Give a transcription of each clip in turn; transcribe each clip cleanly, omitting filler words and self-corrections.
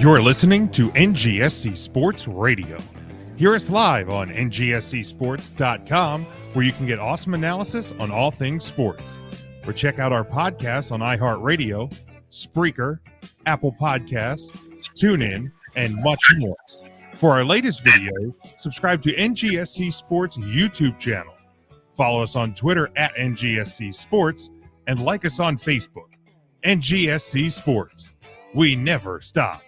You're listening to NGSC Sports Radio. Hear us live on ngscsports.com, where you can get awesome analysis on all things sports. Or check out our podcasts on iHeartRadio, Spreaker, Apple Podcasts, TuneIn, and much more. For our latest videos, subscribe to NGSC Sports YouTube channel. Follow us on Twitter at NGSC Sports, and like us on Facebook. NGSC Sports. We never stop.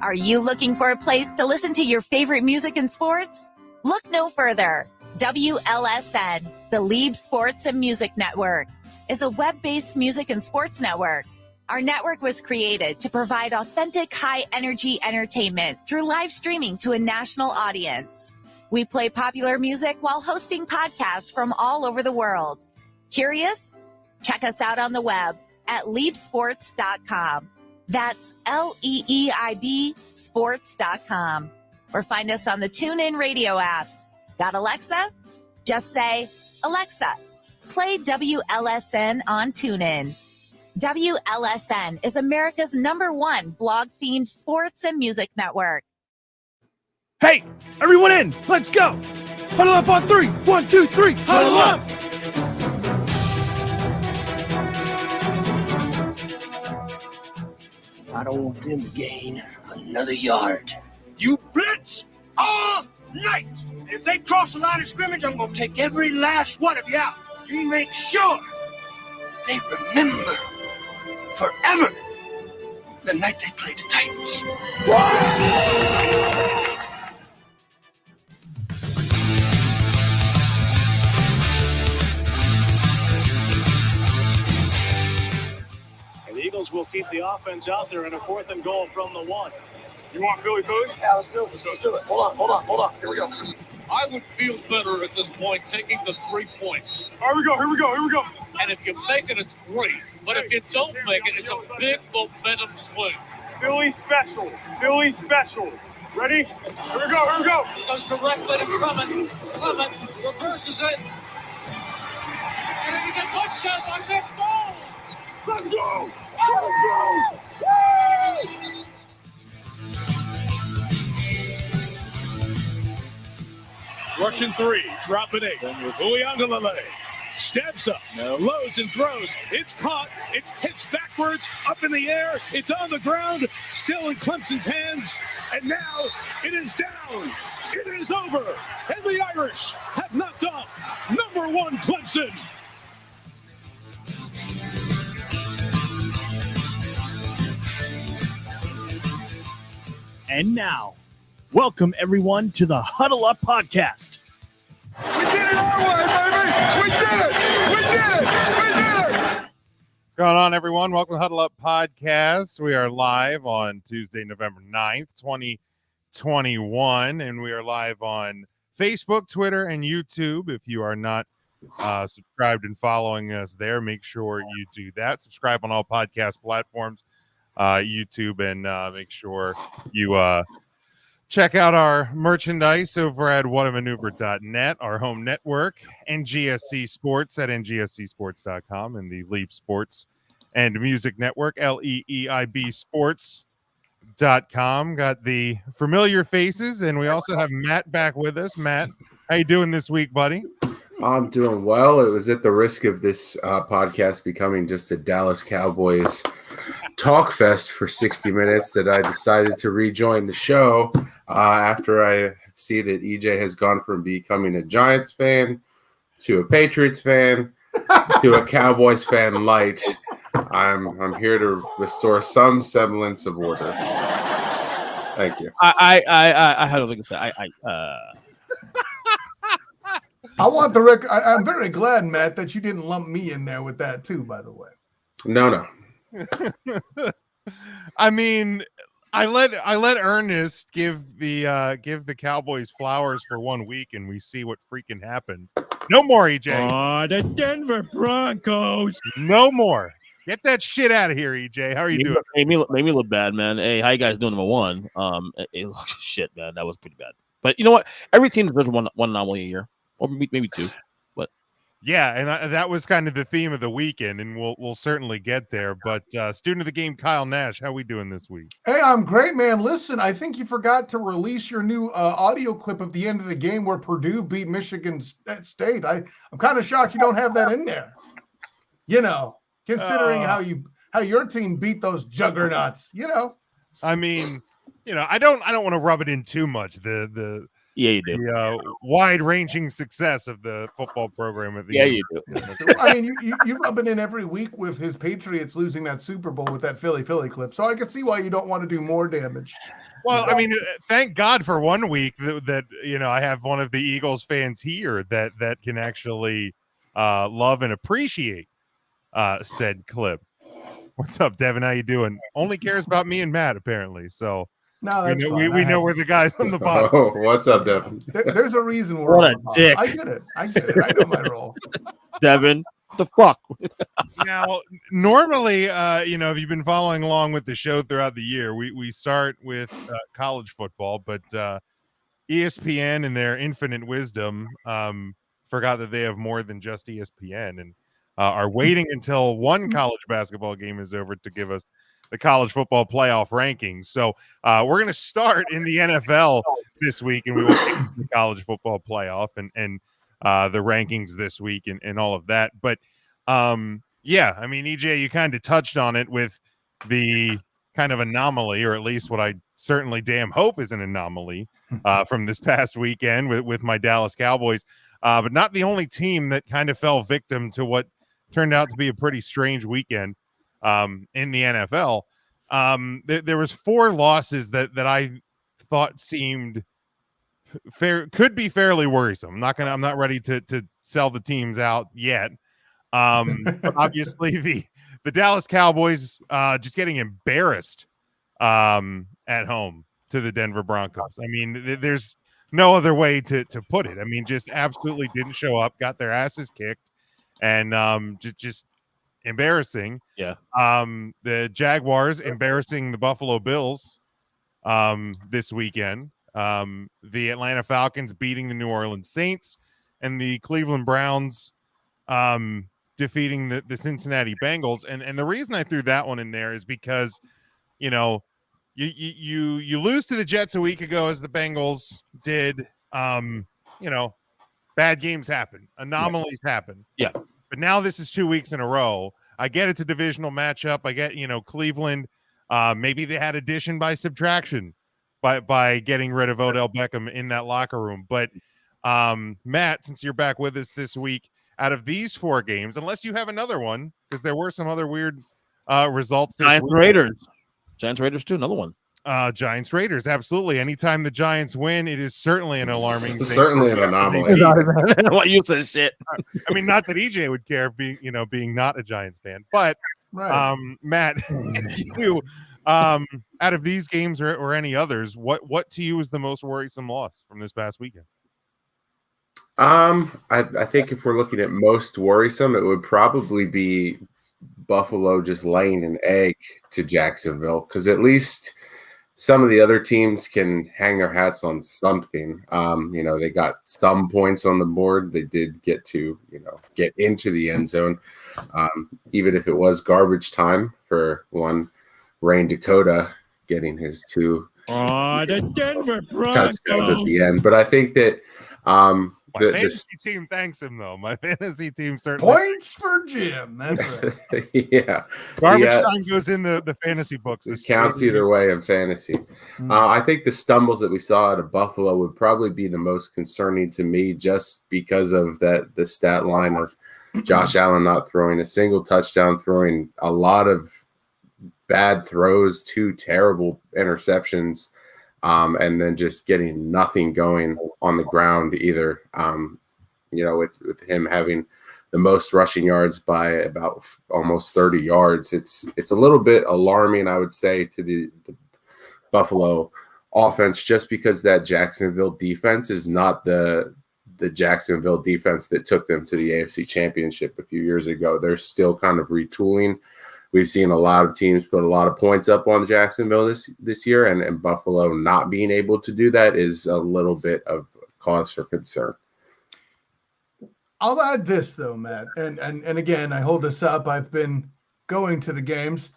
Are you looking for a place to listen to your favorite music and sports? Look no further. WLSN, the Lieb Sports and Music Network, is a web-based music and sports network. Our network was created to provide authentic, high-energy entertainment through live streaming to a national audience. We play popular music while hosting podcasts from all over the world. Curious? Check us out on the web at liebsports.com. That's LEEIB sports.com. Or find us on the TuneIn Radio app. Got Alexa? Just say, Alexa, play WLSN on TuneIn. WLSN is America's #1 blog-themed sports and music network. Hey, everyone in, let's go. Huddle up on 3. 1, 2, 3, huddle up. I don't want them to gain another yard. You blitz all night. If they cross the line of scrimmage, I'm going to take every last one of you out. You make sure they remember forever the night they played the Titans. The Eagles will keep the offense out there in a 4th and goal from the 1. You want Philly food? Yeah, let's do it. Let's do it. Hold on. Here we go. I would feel better at this point taking the 3 points. Here we go. And if you make it, it's great. But if you don't make it, it's a big momentum swing. Philly special. Ready? Here we go. Goes directly to Clement, reverses it. And it is a touchdown by Nick Foles. Let's go. Russian 3, dropping 8. Uiagalelei steps up, loads and throws. It's caught. It's pitched backwards, up in the air. It's on the ground, still in Clemson's hands. And now it is down. It is over. And the Irish have knocked off #1 Clemson. And now, welcome everyone to the Huddle Up Podcast. We did it our way, baby. We did it. What's going on, everyone? Welcome to Huddle Up Podcast. We are live on Tuesday, November 9th, 2021, and we are live on Facebook, Twitter, and YouTube. If you are not subscribed and following us there, make sure you do that. Subscribe on all podcast platforms, YouTube, and make sure you check out our merchandise over at whatamaneuver.net, our home network, NGSC Sports at ngscsports.com, and the Lieb Sports and Music Network, LEEIB Sports.com. Got the familiar faces, and we also have Matt back with us. Matt, how you doing this week, buddy? I'm doing well. It was at the risk of this podcast becoming just a Dallas Cowboys talk fest for 60 minutes that I decided to rejoin the show after I see that EJ has gone from becoming a Giants fan to a Patriots fan to a Cowboys fan light. I'm here to restore some semblance of order. Thank you. I don't think it's I want the record. I'm very glad, Matt, that you didn't lump me in there with that too. By the way, No. I mean, I let Ernest give the Cowboys flowers for 1 week, and we see what freaking happens. No more, EJ. Oh, the Denver Broncos. No more. Get that shit out of here, EJ. How are you doing? Made me look bad, man. Hey, how you guys doing? #1. Shit, man, that was pretty bad. But you know what? Every team deserves one anomaly a year, or maybe 2. But Yeah, and that was kind of the theme of the weekend, and we'll certainly get there. But student of the game, Kyle Nash, how we doing this week? Hey, I'm great, man. Listen, I think you forgot to release your new audio clip of the end of the game where Purdue beat Michigan State. I'm kind of shocked you don't have that in there. You know, considering how your team beat those juggernauts. You know, I mean, I don't want to rub it in too much. The you do. The wide-ranging success of the football program at the you do. I mean, you rub it in every week with his Patriots losing that Super Bowl with that Philly clip. So I can see why you don't want to do more damage. Well, I mean, thank God for 1 week that I have one of the Eagles fans here that can actually love and appreciate said clip. What's up, Devin? How you doing? Only cares about me and Matt, apparently. So no, that's we know we're the guys on the bottom. Oh, what's up, Devin? There's a reason we're what a dick. I get it. I know my role. Devin, the fuck? Now, normally, if you've been following along with the show throughout the year, we start with college football, but ESPN in their infinite wisdom forgot that they have more than just ESPN and are waiting until one college basketball game is over to give us the college football playoff rankings. So we're going to start in the NFL this week, and we will get the college football playoff and the rankings this week and all of that. But yeah, I mean, EJ, you kind of touched on it with the kind of anomaly, or at least what I certainly damn hope is an anomaly from this past weekend with my Dallas Cowboys, but not the only team that kind of fell victim to what turned out to be a pretty strange weekend in the NFL. There was 4 losses that I thought seemed could be fairly worrisome. I'm not ready to sell the teams out yet. But obviously the Dallas Cowboys just getting embarrassed at home to the Denver Broncos. I mean, there's no other way to put it. I mean, just absolutely didn't show up, got their asses kicked, and just embarrassing. Yeah. The Jaguars embarrassing the Buffalo Bills this weekend. The Atlanta Falcons beating the New Orleans Saints, and the Cleveland Browns defeating the Cincinnati Bengals. And the reason I threw that one in there is because, you lose to the Jets a week ago as the Bengals did. Bad games happen. Anomalies happen. Yeah. But now this is 2 weeks in a row. I get it's a divisional matchup. I get, Cleveland, maybe they had addition by subtraction by getting rid of Odell Beckham in that locker room. But Matt, since you're back with us this week, out of these 4 games, unless you have another one, because there were some other weird results. Giants Raiders too, another one. Giants Raiders, absolutely. Anytime the Giants win, it is certainly an alarming thing. Certainly an anomaly. What you said, shit. I mean, not that EJ would care, being not a Giants fan, but right. Matt, you out of these games or any others, what to you is the most worrisome loss from this past weekend? I think if we're looking at most worrisome, it would probably be Buffalo just laying an egg to Jacksonville, because at least some of the other teams can hang their hats on something. They got some points on the board. They did get to, get into the end zone, even if it was garbage time for one Rain Dakota getting his 2 the Denver touchdowns at the end. But I think that my fantasy team thanks him, though. My fantasy team certainly points for Jim. That's right. Yeah, garbage time goes in the fantasy books. It counts either way in fantasy. I think the stumbles that we saw out of Buffalo would probably be the most concerning to me, just because of the stat line of Josh Allen not throwing a single touchdown, throwing a lot of bad throws, 2 terrible interceptions. And then just getting nothing going on the ground either. With him having the most rushing yards by about almost 30 yards, it's a little bit alarming, I would say, to the Buffalo offense, just because that Jacksonville defense is not the Jacksonville defense that took them to the AFC Championship a few years ago. They're still kind of retooling. We've seen a lot of teams put a lot of points up on Jacksonville this year, and Buffalo not being able to do that is a little bit of cause for concern. I'll add this though, Matt, and again, I hold this up. I've been going to the games,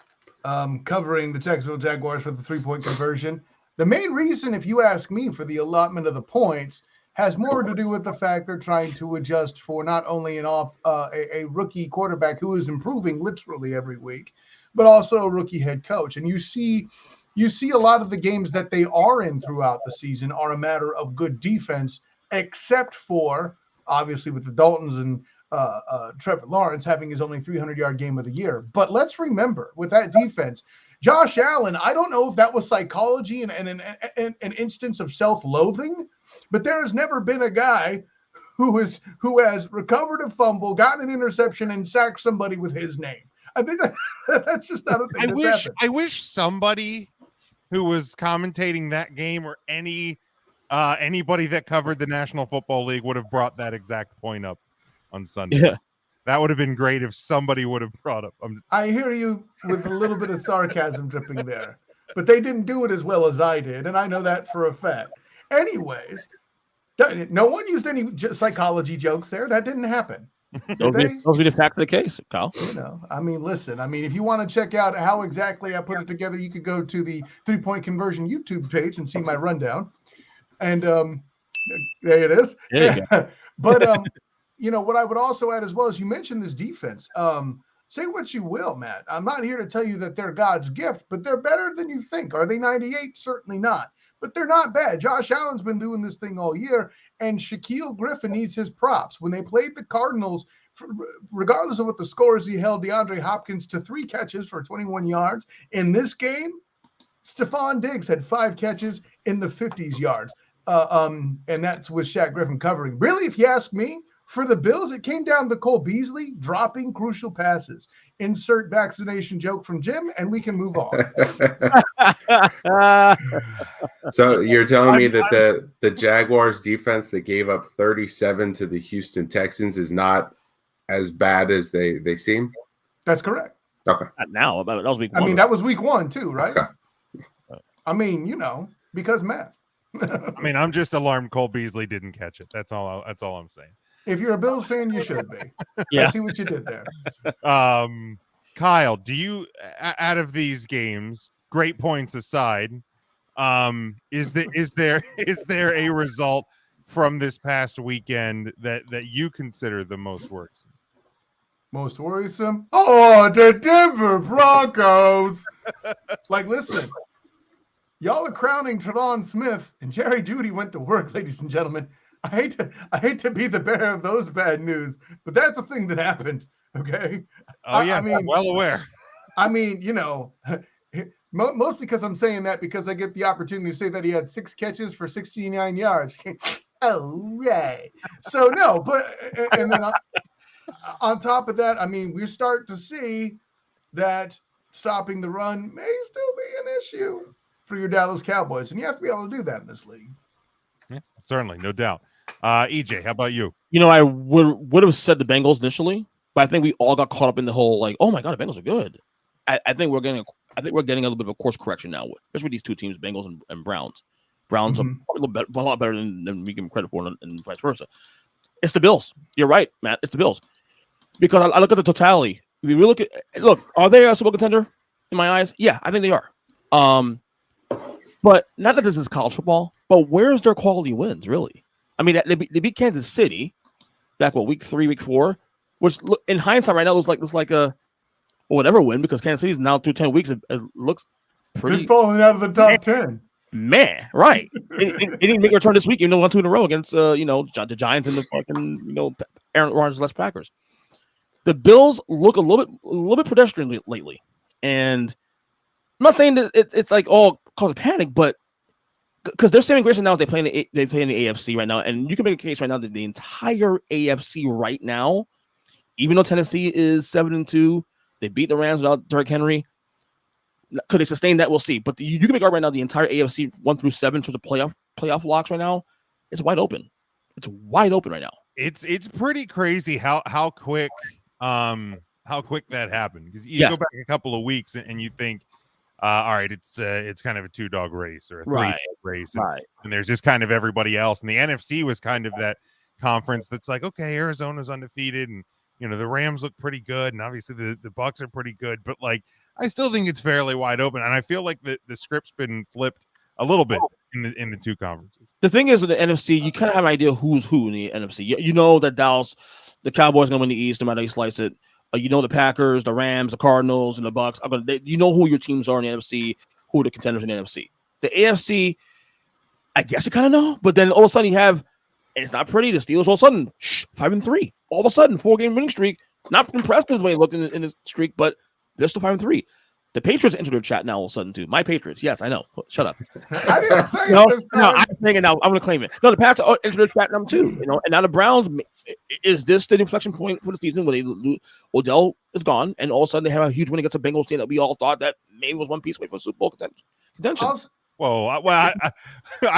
covering the Jacksonville Jaguars for the 3-point conversion. The main reason, if you ask me, for the allotment of the points has more to do with the fact they're trying to adjust for not only a rookie quarterback who is improving literally every week, but also a rookie head coach. And you see a lot of the games that they are in throughout the season are a matter of good defense, except for obviously with the Daltons and Trevor Lawrence having his only 300-yard game of the year. But let's remember, with that defense, Josh Allen, I don't know if that was psychology and an instance of self-loathing, but there has never been a guy who has recovered a fumble, gotten an interception, and sacked somebody with his name. I think that's just not a thing. I wish somebody who was commentating that game or anybody that covered the National Football League would have brought that exact point up on Sunday. Yeah. That would have been great if somebody would have brought up. I hear you with a little bit of sarcasm dripping there, but they didn't do it as well as I did, and I know that for a fact. Anyways, no one used any psychology jokes there. That didn't happen. Those be the fact of the case, Kyle. I mean, listen, if you want to check out how exactly I put it together, you could go to the 3-point conversion YouTube page and see my rundown. And there it is. There you go. But what I would also add as well is you mentioned this defense. Say what you will, Matt. I'm not here to tell you that they're God's gift, but they're better than you think. Are they 98? Certainly not. But they're not bad. Josh Allen's been doing this thing all year, and Shaquille Griffin needs his props. When they played the Cardinals, regardless of what the scores, he held DeAndre Hopkins to 3 catches for 21 yards. In this game, Stephon Diggs had 5 catches in the 50s yards. And that's with Shaq Griffin covering. Really, if you ask me, for the Bills, it came down to Cole Beasley dropping crucial passes. Insert vaccination joke from Jim, and we can move on. So you're telling me that the Jaguars defense that gave up 37 to the Houston Texans is not as bad as they seem? That's correct. Okay. Not now, that was week 1. I mean, that was week 1 too, right? Okay. I mean, because math. I'm just alarmed Cole Beasley didn't catch it. That's all I'm saying. If you're a Bills fan, you should be. Yeah. I see what you did there. Kyle, do you, out of these games, great points aside, is there a result from this past weekend that you consider the most worrisome? Most worrisome? Oh, the Denver Broncos. Listen, y'all are crowning Trevon Smith, and Jerry Jeudy went to work, ladies and gentlemen. I hate to be the bearer of those bad news, but that's a thing that happened. Okay. Oh yeah, I'm well aware. Mostly because I'm saying that because I get the opportunity to say that he had 6 catches for 69 yards. Oh, right. So no, but and then on top of that, we start to see that stopping the run may still be an issue for your Dallas Cowboys, and you have to be able to do that in this league. Yeah, certainly, no doubt. EJ, how about you? I would have said the Bengals initially, but I think we all got caught up in the whole oh my god, the Bengals are good. I think we're getting a little bit of a course correction now, especially with these two teams, Bengals and Browns. Browns are a lot better than we give them credit for, and vice versa. It's the Bills. You're right, Matt. It's the Bills because I look at the totality. If we look, are they a Super Bowl contender in my eyes? Yeah, I think they are. But not that this is college football, but where's their quality wins really? They beat Kansas City back week 3, week 4, which in hindsight right now looks like a whatever win because Kansas City's now through 10 weeks. It looks pretty. They're falling out of the top 10. Man, right? It didn't make a return this week, even though 1-2 in a row against the Giants and the fucking Aaron Rodgers-less Packers. The Bills look a little bit pedestrian lately, and I'm not saying that it's cause of panic, but because they're saving grace right now is they play in the AFC right now, and you can make a case right now that the entire AFC right now, even though Tennessee is 7-2, they beat the Rams without Derrick Henry. Could they sustain that? We'll see. But you can make out right now the entire AFC 1-7 to the playoff locks right now. It's wide open. It's wide open right now. It's pretty crazy how quick that happened because you go back a couple of weeks and you think. All right, it's kind of a 2-dog race or a 3-dog race, and there's just kind of everybody else. And the NFC was kind of conference that's like, okay, Arizona's undefeated, and the Rams look pretty good, and obviously the Bucks are pretty good, but like I still think it's fairly wide open, and I feel like the script's been flipped a little bit in the two conferences. The thing is, with the NFC, you kind of have an idea who's who in the NFC. You know that Dallas, the Cowboys, are going to win the East no matter how you slice it. You know the Packers, the Rams, the Cardinals, and the Bucks. You know who your teams are in the NFC, who are the contenders in the NFC. The AFC, I guess you kind of know, but then all of a sudden you have, and it's not pretty. The Steelers all of a sudden 5-3. All of a sudden, 4-game winning streak. Not impressive the way it looked in the streak, but they're still 5-3. The Patriots entered their chat now all of a sudden too. My Patriots, yes, I know. Shut up. I didn't say no, this time. no, I'm saying it now. I'm going to claim it. No, the Pats entered their chat number 2. And now the Browns. Is this the inflection point for the season where Odell is gone, and all of a sudden they have a huge win against the Bengals team that we all thought that maybe was one piece away from Super Bowl contention? Whoa! I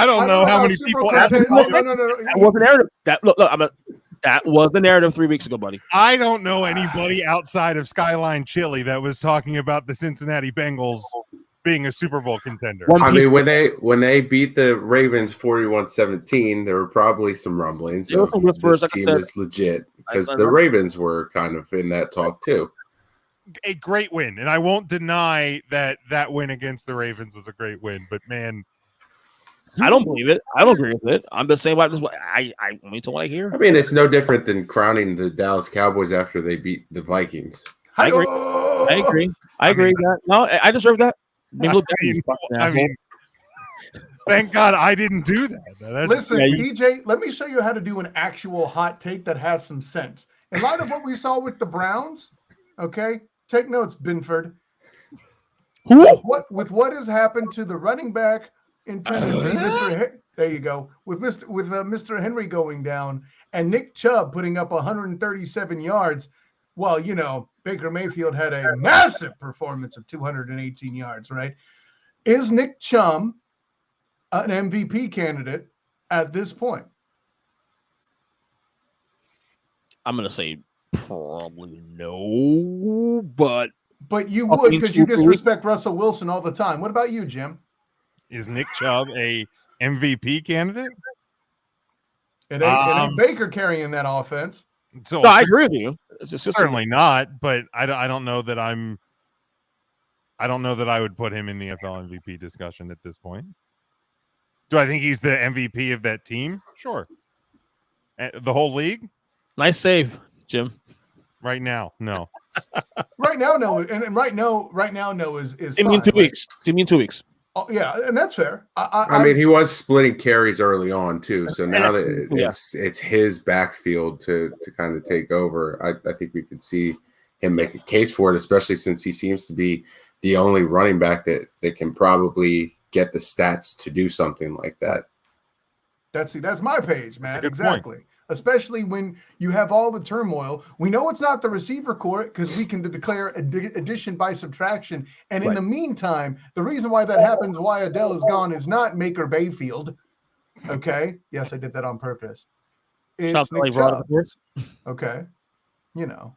don't know how many people. No. That was the narrative. That was the narrative 3 weeks ago, buddy. I don't know anybody outside of Skyline Chili that was talking about the Cincinnati Bengals being a Super Bowl contender. I mean, when they beat the Ravens 41-17, there were probably some rumblings of this team is legit because the Ravens were kind of in that talk too. A great win, and I won't deny that win against the Ravens was a great win. But man, I don't believe it. I don't agree with it. I'm just saying about this. I wait till I hear. I mean, it's no different than crowning the Dallas Cowboys after they beat the Vikings. I agree. I agree. No, I deserve that. I mean, thank God I didn't do that. Listen, PJ, let me show you how to do an actual hot take that has some sense. In light of what we saw with the Browns, okay, take notes, Binford. With what has happened to the running back in Tennessee, there you go, with Mr. Henry going down and Nick Chubb putting up 137 yards. Well, Baker Mayfield had a massive performance of 218 yards, right? Is Nick Chubb an MVP candidate at this point? I'm going to say probably no, but you would because you disrespect Russell Wilson all the time. What about you, Jim? Is Nick Chubb a MVP candidate? It ain't Baker carrying that offense. So I agree with you. Certainly not, but I don't know that I would put him in the NFL MVP discussion at this point. Do I think he's the MVP of that team? Sure. The whole league? Nice save, Jim. Right now, no. Right now, no. And right now, no is See me in 2 weeks. See me in 2 weeks. Oh, yeah, and that's fair. I mean, he was splitting carries early on too, so now that it's his backfield to kind of take over, I think we could see him make a case for it, especially since he seems to be the only running back that can probably get the stats to do something like that. That's my page, man. Exactly. Point. Especially when you have all the turmoil. We know it's not the receiver core because we can declare addition by subtraction. And in the meantime, the reason why that happens, why Adele is gone, is not Maker Bayfield. Okay? Yes, I did that on purpose. It's Nick Chubb. Okay. But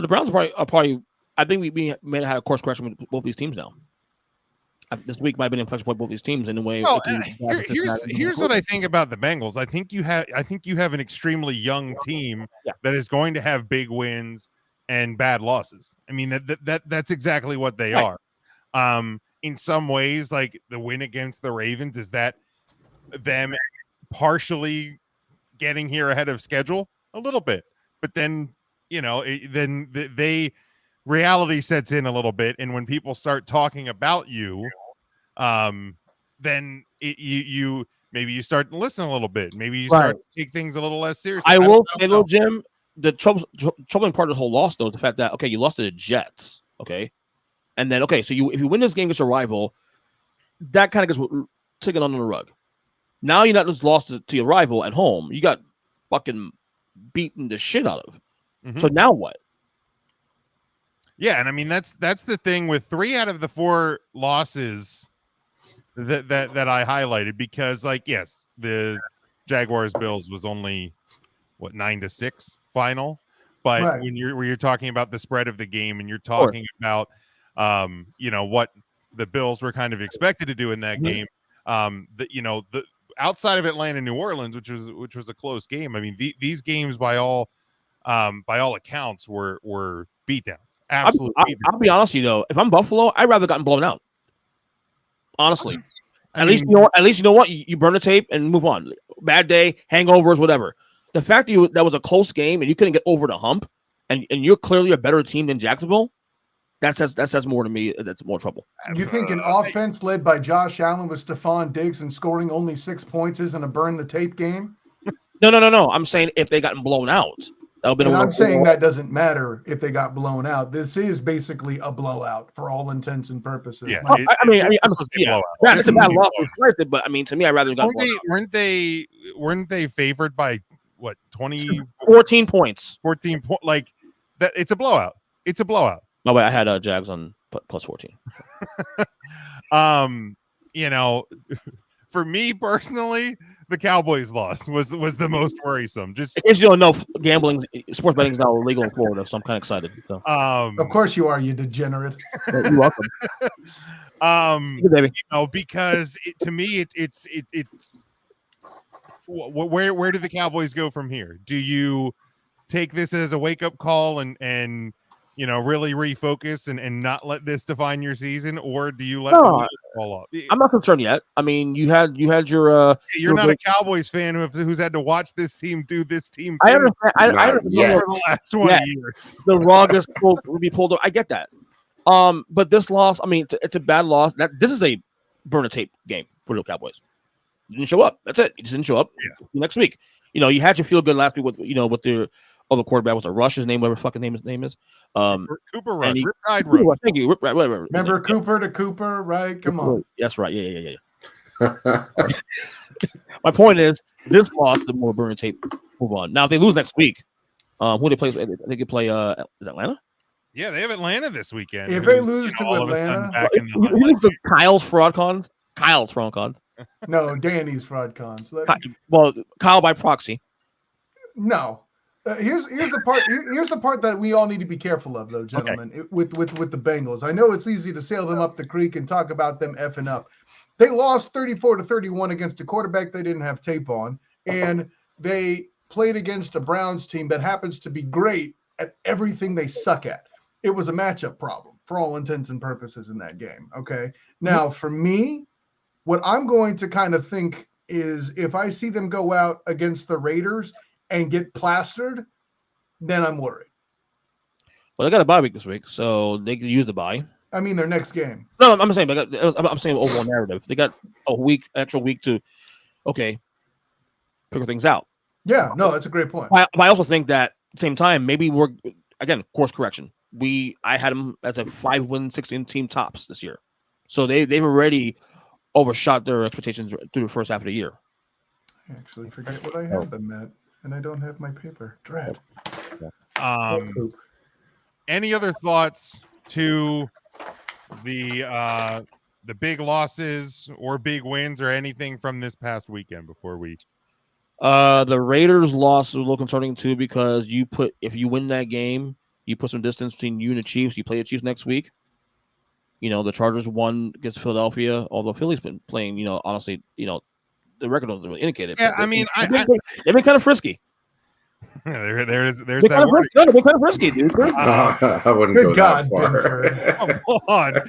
the Browns are probably I think we may have had a course correction with both these teams now. This week might have been an inflection point both these teams in a way. Here's what I think about the Bengals. I think you have an extremely young team that is going to have big wins and bad losses. I mean that's exactly what they are. In some ways, like the win against the Ravens, is that them partially getting here ahead of schedule a little bit, but then reality sets in a little bit, and when people start talking about you, then you maybe you start to listen a little bit. Maybe you start to take things a little less seriously. I will say, though, Jim, the troubling part of this whole loss, though, is the fact that you lost to the Jets, and then so if you win this game against your rival, that kind of gets taken under the rug. Now you're not just lost to your rival at home; you got fucking beaten the shit out of. Mm-hmm. So now what? Yeah, and I mean that's the thing with 3 out of the 4 losses that I highlighted, because yes, the Jaguars Bills was only 9-6 final, but when you're talking about the spread of the game and you're talking about what the Bills were kind of expected to do in that game, outside of Atlanta, New Orleans, which was a close game. I mean, these games by all accounts were beatdowns. Absolute beatdowns. I'll be honest with you though. If I'm Buffalo, I'd rather gotten blown out. Honestly, at least you know what you burn the tape and move on. Bad day, hangovers, whatever. The fact that was a close game and you couldn't get over the hump, and you're clearly a better team than Jacksonville. That says more to me. That's more trouble. You think an offense led by Josh Allen with Stephon Diggs and scoring only 6 points isn't a burn the tape game? No. I'm saying if they gotten blown out, that would been. I'm saying that doesn't matter if they got blown out. This is basically a blowout for all intents and purposes. Yeah, it's a bad loss, but I mean, to me, I'd rather got. Weren't they favored by what 14 points? 14 points. Like that. It's a blowout. It's a blowout. No way. I had Jags on plus 14. You know, for me personally, the Cowboys loss was the most worrisome. Just in case you don't know, gambling, sports betting is now illegal in Florida, so I'm kind of excited. So. Of course you are, you degenerate. You're welcome. You know, because to me, it's where do the Cowboys go from here? Do you take this as a wake up call and you know, really refocus and not let this define your season, or do you let it fall off? I'm not concerned yet. I mean, you had your you're not a Cowboys fan who's had to watch this team do this team. I understand. I understand for the last 20 years. The rug is be pulled up. I get that. But this loss, I mean, it's a bad loss. This is a burn a tape game for the Cowboys. You didn't show up. That's it. You just didn't show up. Yeah. Next week, you know, you had to feel good last week with the other quarterback was a Rush. His name, whatever fucking his name is. Cooper Rush. Riptide Rush. Thank you. Whatever. Remember Cooper to Cooper, right? Come on. That's right. Yeah. My point is, this loss, the more burn tape. Move on. Now, if they lose next week, who they play? They could play. Is Atlanta? Yeah, they have Atlanta this weekend. If they lose to Atlanta, you lose to Kyle's fraud cons. No, Danny's fraud cons. Well, Kyle by proxy. No. Here's the part. Here's the part that we all need to be careful of, though, gentlemen. Okay. With the Bengals, I know it's easy to sail them up the creek and talk about them effing up. They lost 34-31 against a quarterback they didn't have tape on, and they played against a Browns team that happens to be great at everything they suck at. It was a matchup problem for all intents and purposes in that game. Okay, now for me, what I'm going to kind of think is if I see them go out against the Raiders and get plastered, then I'm worried. Well, they got a bye week this week, so they can use the bye. I mean, their next game. No, I'm saying overall narrative. They got a extra week to, figure things out. Yeah, no, that's a great point. But I also think that at the same time, maybe we're again course correction. I had them as a 5-win, 16 team tops this year, so they've already overshot their expectations through the first half of the year. I actually forget what I have them at. And I don't have my paper. Dread. Any other thoughts to the big losses or big wins or anything from this past weekend before we? The Raiders loss is a little concerning too because if you win that game, you put some distance between you and the Chiefs. You play the Chiefs next week. You know the Chargers won against Philadelphia, although Philly's been playing. You know, honestly, the record doesn't really indicate it. Yeah, I mean, they've been kind of frisky. there's they're that word. They're kind of risky, dude. I wouldn't go that far. Come on.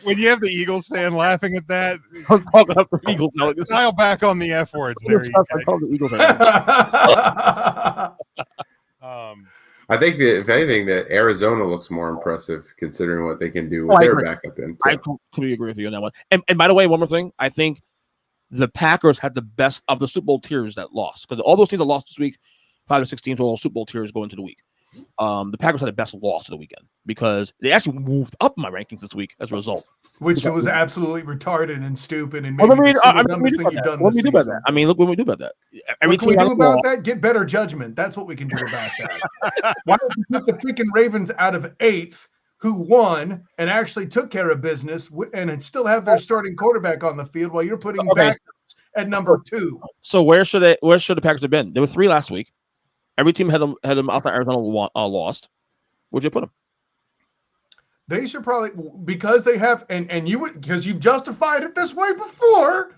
When you have the Eagles fan laughing at that, I'm talking up the Eagles now. Dial back on the F words. There you I call the Eagles. I think that if anything, that Arizona looks more impressive considering what they can do with their backup in. I completely agree with you on that one. And by the way, one more thing, I think the Packers had the best of the Super Bowl tiers that lost because all those teams that lost this week, 5 to 6 teams, all Super Bowl tiers go into the week. The Packers had the best loss of the weekend because they actually moved up my rankings this week as a result. Which was absolutely retarded and stupid and maybe the dumbest thing you've done. What do we do about that? I mean, look what we do about that. What can we do about that? Get better judgment. That's what we can do about that. Why don't you put the freaking Ravens out of 8th, who won and actually took care of business and still have their starting quarterback on the field while you're putting back at number 2. So where should the Packers have been? There were 3 last week. Every team had them outside Arizona lost. Where'd you put them? They should probably because they have and you would because you've justified it this way before.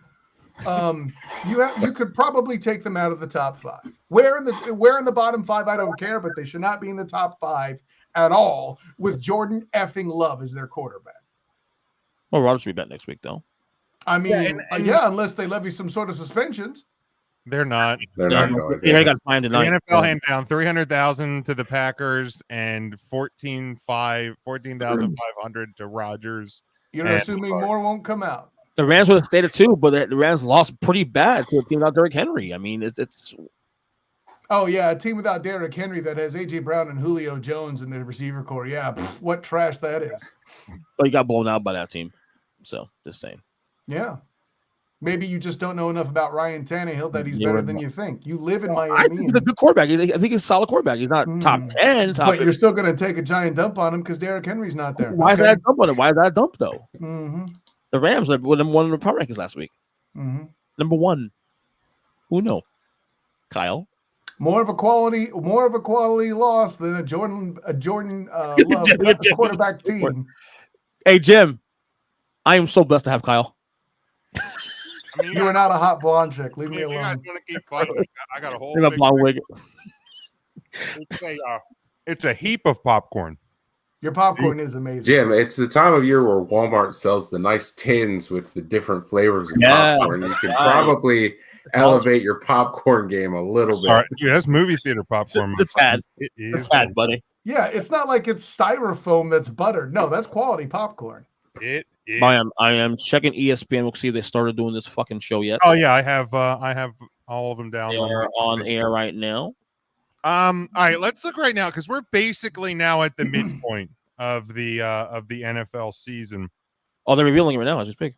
You could probably take them out of the top 5. Where in the bottom 5, I don't care, but they should not be in the top 5 at all with Jordan effing Love as their quarterback. Well, Rodgers will be back next week, though. I mean, unless they levy some sort of suspensions. They're not. They're not going. They got fined The tonight. NFL hand down $300,000 to the Packers and 14,500 to Rodgers. You're assuming more won't come out. The Rams would have stayed at 2, but the Rams lost pretty bad to a team without Derrick Henry. I mean, it's. Oh yeah, a team without Derrick Henry that has AJ Brown and Julio Jones in the receiver core. Yeah, what trash that is. But you got blown out by that team, so just saying. Yeah. Maybe you just don't know enough about Ryan Tannehill that he's better than you think. You live in Miami. I think he's a good quarterback. I think he's a solid quarterback. He's not top 10. But you're still going to take a giant dump on him because Derrick Henry's not there. Why is that a dump on him? Why is that a dump, though? Mm-hmm. The Rams were number 1 in the power rankings last week. Mm-hmm. Number 1. Who knows? Kyle? More of a quality loss than a Jordan Love quarterback team. Hey, Jim, I am so blessed to have Kyle. I mean, you are not a hot blonde chick. Leave me alone. You guys want to keep fighting? I got a whole blonde wig. It's a heap of popcorn. Your popcorn is amazing. Jim, it's the time of year where Walmart sells the nice tins with the different flavors of popcorn. You can probably elevate your popcorn game a little bit. Dude, that's movie theater popcorn. It's a tad. It is. It's a tad, buddy. Yeah, it's not like it's styrofoam that's buttered. No, that's quality popcorn. It is. I am checking ESPN. We'll see if they started doing this fucking show yet. Oh yeah, I have all of them down. They are on air right now. All right, let's look right now because we're basically now at the midpoint of the NFL season. Oh, they're revealing it right now as we speak.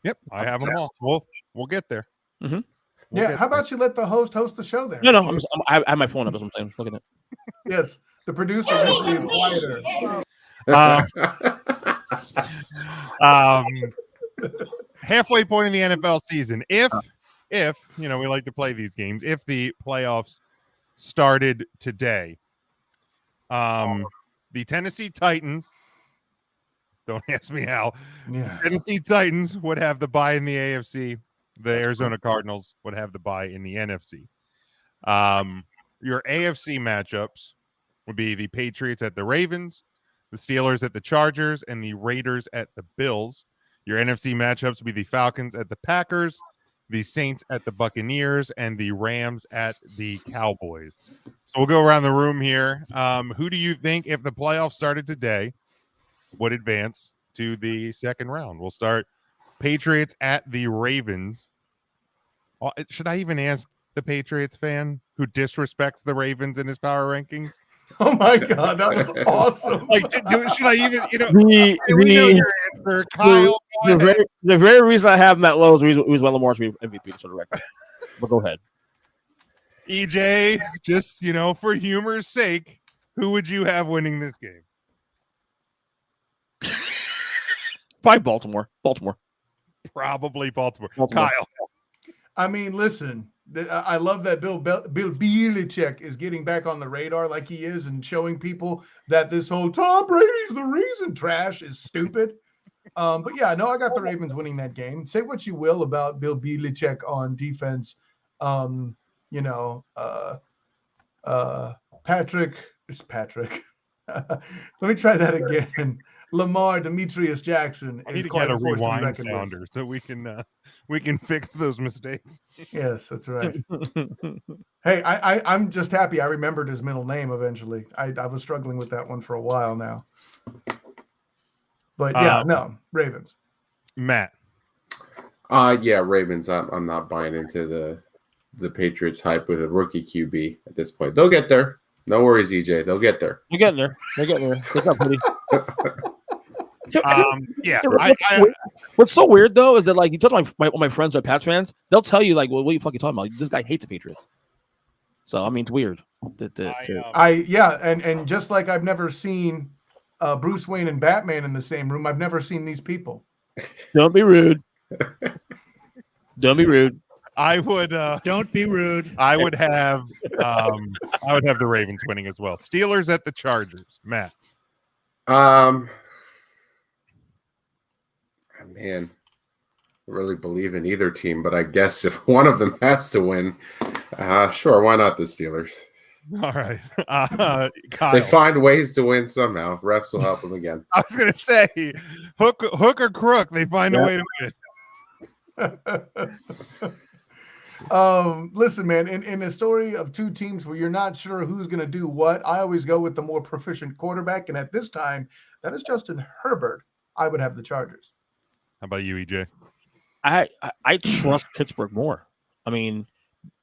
Yep, I have them all. We'll get there. Mm-hmm. Yeah, how about you let the host the show there? No, I have my phone up. That's what I'm saying. Look at it. Yes, the producer usually is quieter. Halfway point in the NFL season. If we like to play these games, if the playoffs started today, the Tennessee Titans, don't ask me how, the Tennessee Titans would have the bye in the AFC. The Arizona Cardinals would have the bye in the NFC. Your AFC matchups would be the Patriots at the Ravens, the Steelers at the Chargers, and the Raiders at the Bills. Your NFC matchups would be the Falcons at the Packers, the Saints at the Buccaneers, and the Rams at the Cowboys. So we'll go around the room here. Who do you think, if the playoffs started today, would advance to the second round? We'll start Patriots at the Ravens. Should I even ask the Patriots fan who disrespects the Ravens in his power rankings? Oh my God, that was awesome! Should I even? We know your answer, Kyle. The very reason I have him that low is the reason Lamar should be MVP for the record. But go ahead, EJ. Just for humor's sake, who would you have winning this game? Probably Baltimore. Probably Baltimore. Kyle. I mean, listen. I love that Bill Belichick is getting back on the radar like he is and showing people that this whole Tom Brady's the reason trash is stupid. But yeah, no, I got the Ravens winning that game. Say what you will about Bill Belichick on defense. Patrick. Let me try that again. Lamar Demetrius Jackson. I need to get a rewind sounder so we can fix those mistakes. Yes, that's right. Hey, I'm just happy I remembered his middle name eventually. I was struggling with that one for a while now. But yeah, no, Ravens. Matt. Yeah, Ravens. I'm not buying into the Patriots hype with a rookie QB at this point. They'll get there. No worries, EJ. They'll get there. They're getting there. What's up, buddy? Yeah. What's so weird though is that like you talk to my friends who are Pats fans, they'll tell you like, well, what are you fucking talking about? Like, this guy hates the Patriots. So I mean, it's weird. And just like I've never seen Bruce Wayne and Batman in the same room, I've never seen these people. Don't be rude. Don't be rude. I would don't be rude. I would have the Ravens winning as well. Steelers at the Chargers. Matt. Man. really believe in either team, but I guess if one of them has to win, sure, why not the Steelers? All right. Kyle. They find ways to win somehow. Refs will help them again. I was going to say, hook or crook, they find a way to win. Listen, man, in a story of two teams where you're not sure who's going to do what, I always go with the more proficient quarterback. And at this time, that is Justin Herbert. I would have the Chargers. How about you, EJ? I trust Pittsburgh more. I mean,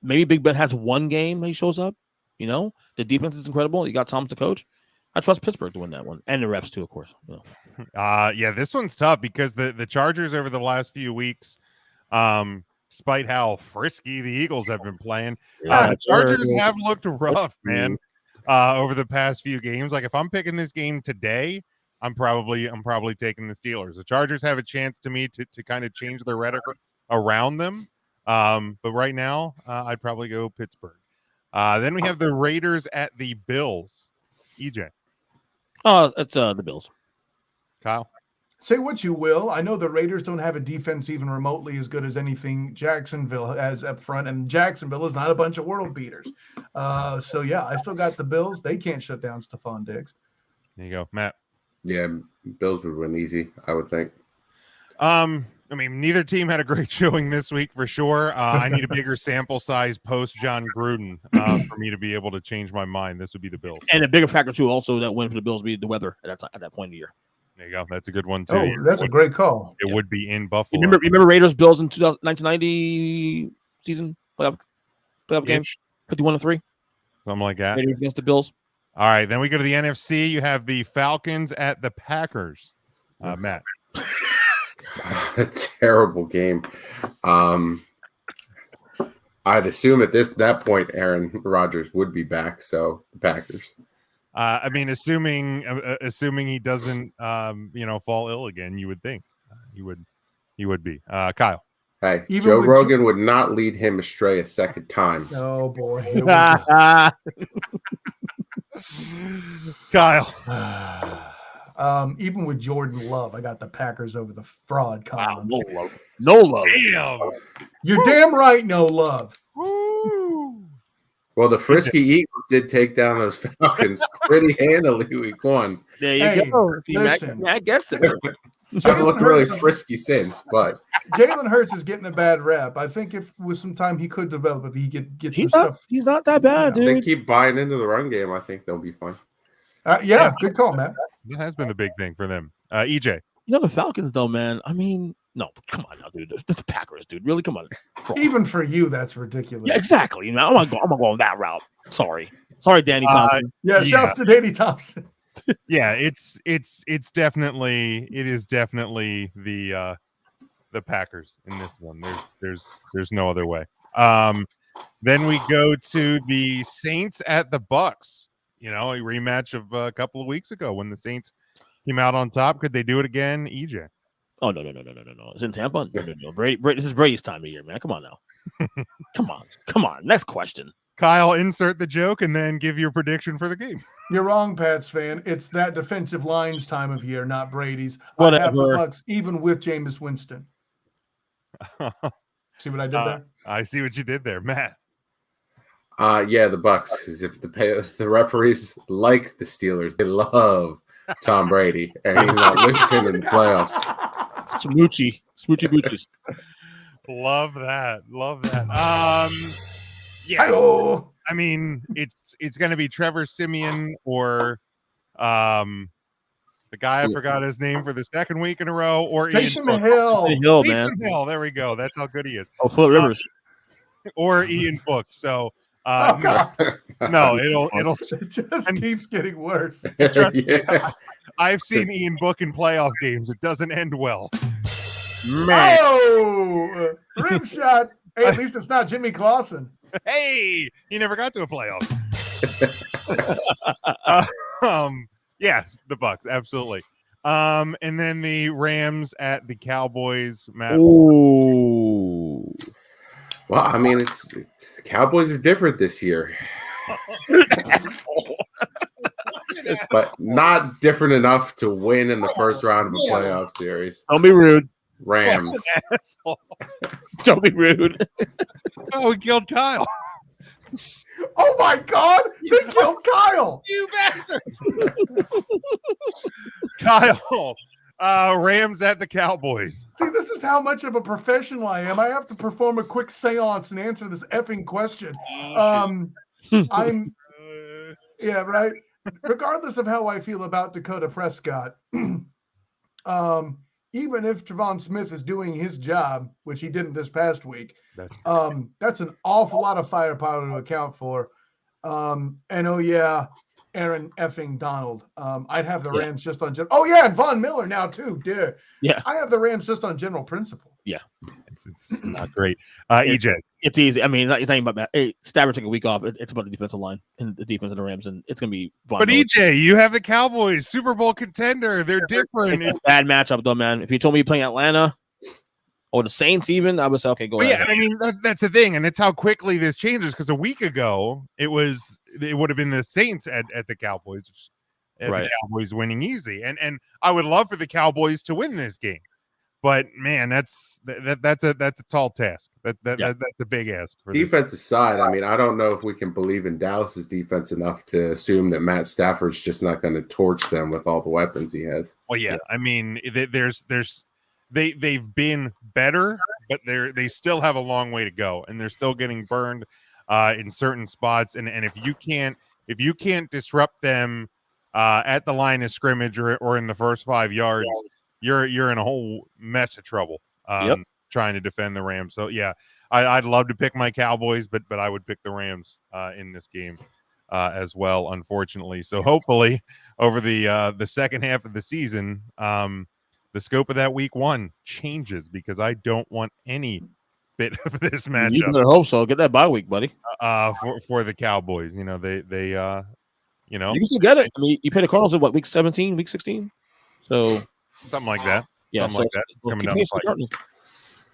maybe Big Ben has one game that he shows up. You know, the defense is incredible. You got Thomas the coach. I trust Pittsburgh to win that one, and the refs too, of course. You know. Yeah, this one's tough because the Chargers over the last few weeks, despite how frisky the Eagles have been playing, the Chargers have looked rough, man. Over the past few games, like if I'm picking this game today, I'm probably taking the Steelers. The Chargers have a chance to me to kind of change their rhetoric around them, but right now, I'd probably go Pittsburgh. Then we have the Raiders at the Bills. EJ. Oh, it's the Bills. Kyle. Say what you will. I know the Raiders don't have a defense even remotely as good as anything Jacksonville has up front, and Jacksonville is not a bunch of world beaters. So, yeah, I still got the Bills. They can't shut down Stephon Diggs. There you go, Matt. Yeah, Bills would win easy, I would think. I mean, neither team had a great showing this week for sure. I need a bigger sample size post John Gruden for me to be able to change my mind. This would be the Bills. And a bigger factor, too, also that win for the Bills would be the weather at that point of the year. There you go. That's a good one, too. Oh, that's a great call. It would be in Buffalo. Remember Raiders Bills in 1990 season playoff game? 51-3. Something like that. Raiders against the Bills. All right. Then we go to the NFC. You have the Falcons at the Packers. Matt. A terrible game. I'd assume at that point, Aaron Rodgers would be back. So the Packers. I mean, assuming he doesn't, fall ill again, you would think he would be. Kyle. Hey, Joe Rogan would not lead him astray a second time. Oh boy. Kyle. Even with Jordan Love, I got the Packers over the fraud Collins. Wow, no love. Damn. You're damn right, no love. Woo. Well, the frisky Eagles did take down those Falcons pretty handily week one. There you go. See, Matt gets it. I've looked really frisky since, but Jalen Hurts is getting a bad rep. I think if with some time he could develop, if he get some stuff. He's not that bad, dude. They keep buying into the run game. I think they'll be fine. Yeah, good call, man. That has been the big thing for them. EJ. You know the Falcons, though, man. I mean, no, come on now, dude. It's the Packers, dude. Really, come on. Even for you, that's ridiculous. Yeah, exactly. You know, I'm gonna go on that route. Sorry, Danny Thompson. Shouts to Danny Thompson. Yeah, it is definitely the Packers in this one. There's no other way. Then we go to the Saints at the Bucks. You know, a rematch of a couple of weeks ago when the Saints came out on top. Could they do it again, EJ? Oh no! It's in Tampa. No. Brady, this is Brady's time of year, man. Come on now. Come on. Next question. Kyle, insert the joke and then give your prediction for the game. You're wrong, Pats fan. It's that defensive line's time of year, not Brady's. Whatever. I have the Bucks, even with Jameis Winston. See what I did there? I see what you did there, Matt. Yeah, the Bucks. Because if the referees like the Steelers, they love Tom Brady, and he's not losing in the playoffs. Smoochie boochies. Love that. Yeah. Hi-oh. I mean, it's going to be Trevor Siemian or the guy I forgot his name for the second week in a row, or Taysom Ian Hill. Taysom Hill. There we go. That's how good he is. Oh, Phillip Rivers. Or Ian Book. So God. no, it'll It just keeps getting worse. Yeah. I've seen Ian Book in playoff games. It doesn't end well. Man. Oh, rim shot. Hey, at least it's not Jimmy Clausen. Hey, he never got to a playoff. Yeah, the Bucks, absolutely. And then the Rams at the Cowboys. Matt. Ooh. Well, I mean, the Cowboys are different this year, but not different enough to win in the first round of a playoff series. Don't be rude. Rams. Asshole. Don't be rude. Oh, we killed Kyle. Oh my God! They killed Kyle. You bastards. Kyle, Rams at the Cowboys. See, this is how much of a professional I am. I have to perform a quick seance and answer this effing question. I'm, yeah, right. Regardless of how I feel about Dakota Prescott, even if Trevon Smith is doing his job, which he didn't this past week, that's an awful lot of firepower to account for. And oh yeah, Aaron effing Donald. I'd have the Rams just on general. Oh yeah, and Von Miller now too. Dear. Yeah. I have the Rams just on general principle. Yeah. It's not great. EJ. It's easy. I mean, it's not even about that. Hey, Stafford took a week off. It's about the defensive line and the defense of the Rams, and it's going to be Von But Miller. EJ, you have the Cowboys, Super Bowl contender. They're different. It's a bad matchup, though, man. If you told me you're playing Atlanta or the Saints, even, I would say, okay, go ahead. Yeah, I mean, that's the thing, and it's how quickly this changes. Because a week ago, it would have been the Saints at the Cowboys, the Cowboys winning easy, and I would love for the Cowboys to win this game. But man, that's a tall task. That's a big ask. For Defensive side, I mean, I don't know if we can believe in Dallas's defense enough to assume that Matt Stafford's just not going to torch them with all the weapons he has. Well, yeah. I mean, they've been better, but they still have a long way to go, and they're still getting burned in certain spots. And if you can't disrupt them at the line of scrimmage or in the first 5 yards. You're in a whole mess of trouble trying to defend the Rams. So yeah, I'd love to pick my Cowboys, but I would pick the Rams in this game as well, unfortunately. So hopefully over the second half of the season, the scope of that week 1 changes because I don't want any bit of this matchup. You better hope so. Get that bye week, buddy. For the Cowboys, they you can still get it. I mean, you play the Cardinals at week 17, week 16, so. Something like that. Yeah, something like that. It's coming down the pipe.